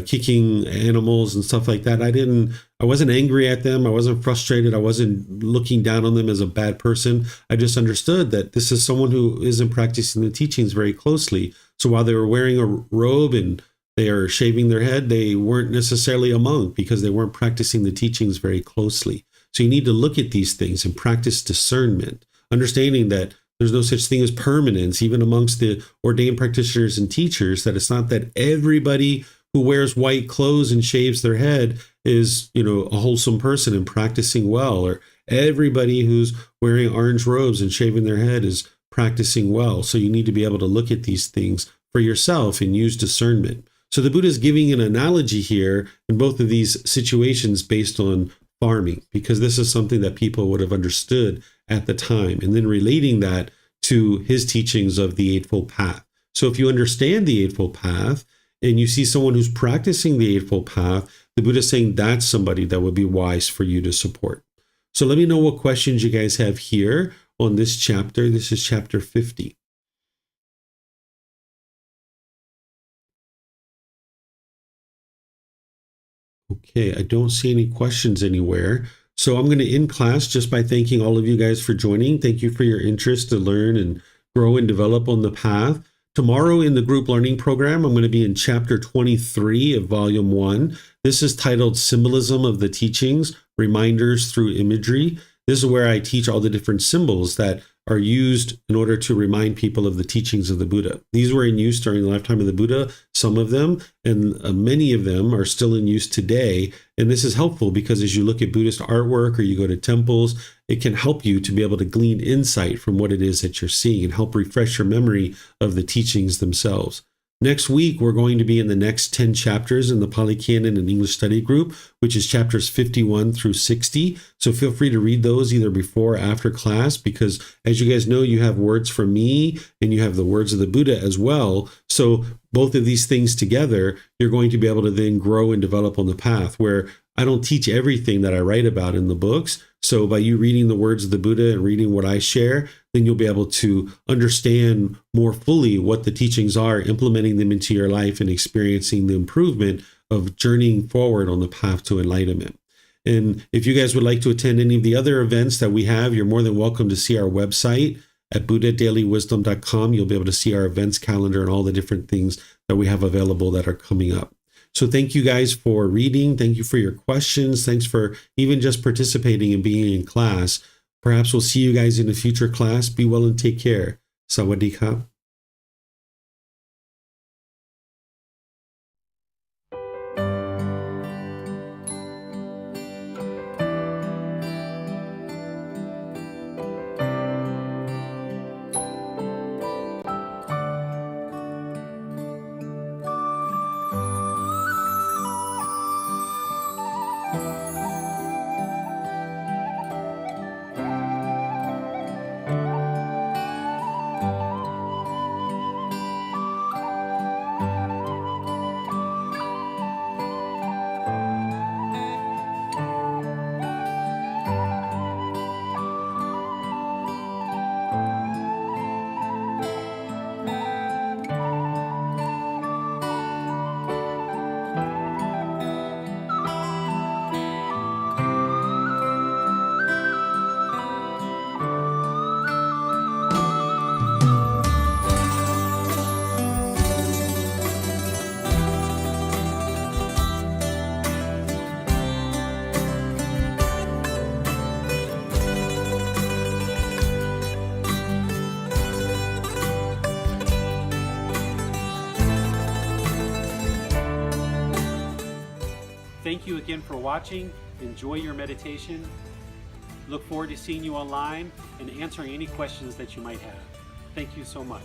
kicking animals and stuff like that, I wasn't angry at them. I wasn't frustrated. I wasn't looking down on them as a bad person. I just understood that this is someone who isn't practicing the teachings very closely. So while they were wearing a robe and they are shaving their head, they weren't necessarily a monk because they weren't practicing the teachings very closely. So you need to look at these things and practice discernment, understanding that there's no such thing as permanence, even amongst the ordained practitioners and teachers, that it's not that everybody who wears white clothes and shaves their head is, a wholesome person and practicing well, or everybody who's wearing orange robes and shaving their head is practicing well. So you need to be able to look at these things for yourself and use discernment. So the Buddha is giving an analogy here in both of these situations based on farming, because this is something that people would have understood at the time, and then relating that to his teachings of the Eightfold Path. So if you understand the Eightfold Path and you see someone who's practicing the Eightfold Path, the Buddha is saying that's somebody that would be wise for you to support. So let me know what questions you guys have here on this chapter. This is chapter 50. Okay, I don't see any questions anywhere. So I'm going to end class just by thanking all of you guys for joining. Thank you for your interest to learn and grow and develop on the path. Tomorrow in the group learning program, I'm going to be in chapter 23 of volume 1. This is titled Symbolism of the Teachings, Reminders Through Imagery. This is where I teach all the different symbols that are used in order to remind people of the teachings of the Buddha. These were in use during the lifetime of the Buddha, some of them, and many of them are still in use today. And this is helpful because as you look at Buddhist artwork or you go to temples, it can help you to be able to glean insight from what it is that you're seeing and help refresh your memory of the teachings themselves. Next week, we're going to be in the next 10 chapters in the Pali Canon and English Study Group, which is chapters 51 through 60. So feel free to read those either before or after class, because as you guys know, you have words from me and you have the words of the Buddha as well. So both of these things together, you're going to be able to then grow and develop on the path, where I don't teach everything that I write about in the books. So by you reading the words of the Buddha and reading what I share, then you'll be able to understand more fully what the teachings are, implementing them into your life and experiencing the improvement of journeying forward on the path to enlightenment. And if you guys would like to attend any of the other events that we have, you're more than welcome to see our website at buddhadailywisdom.com. You'll be able to see our events calendar and all the different things that we have available that are coming up. So thank you guys for reading. Thank you for your questions. Thanks for even just participating and being in class. Perhaps we'll see you guys in a future class. Be well and take care. Sawadee ka. Thank you again for watching. Enjoy your meditation. Look forward to seeing you online and answering any questions that you might have. Thank you so much.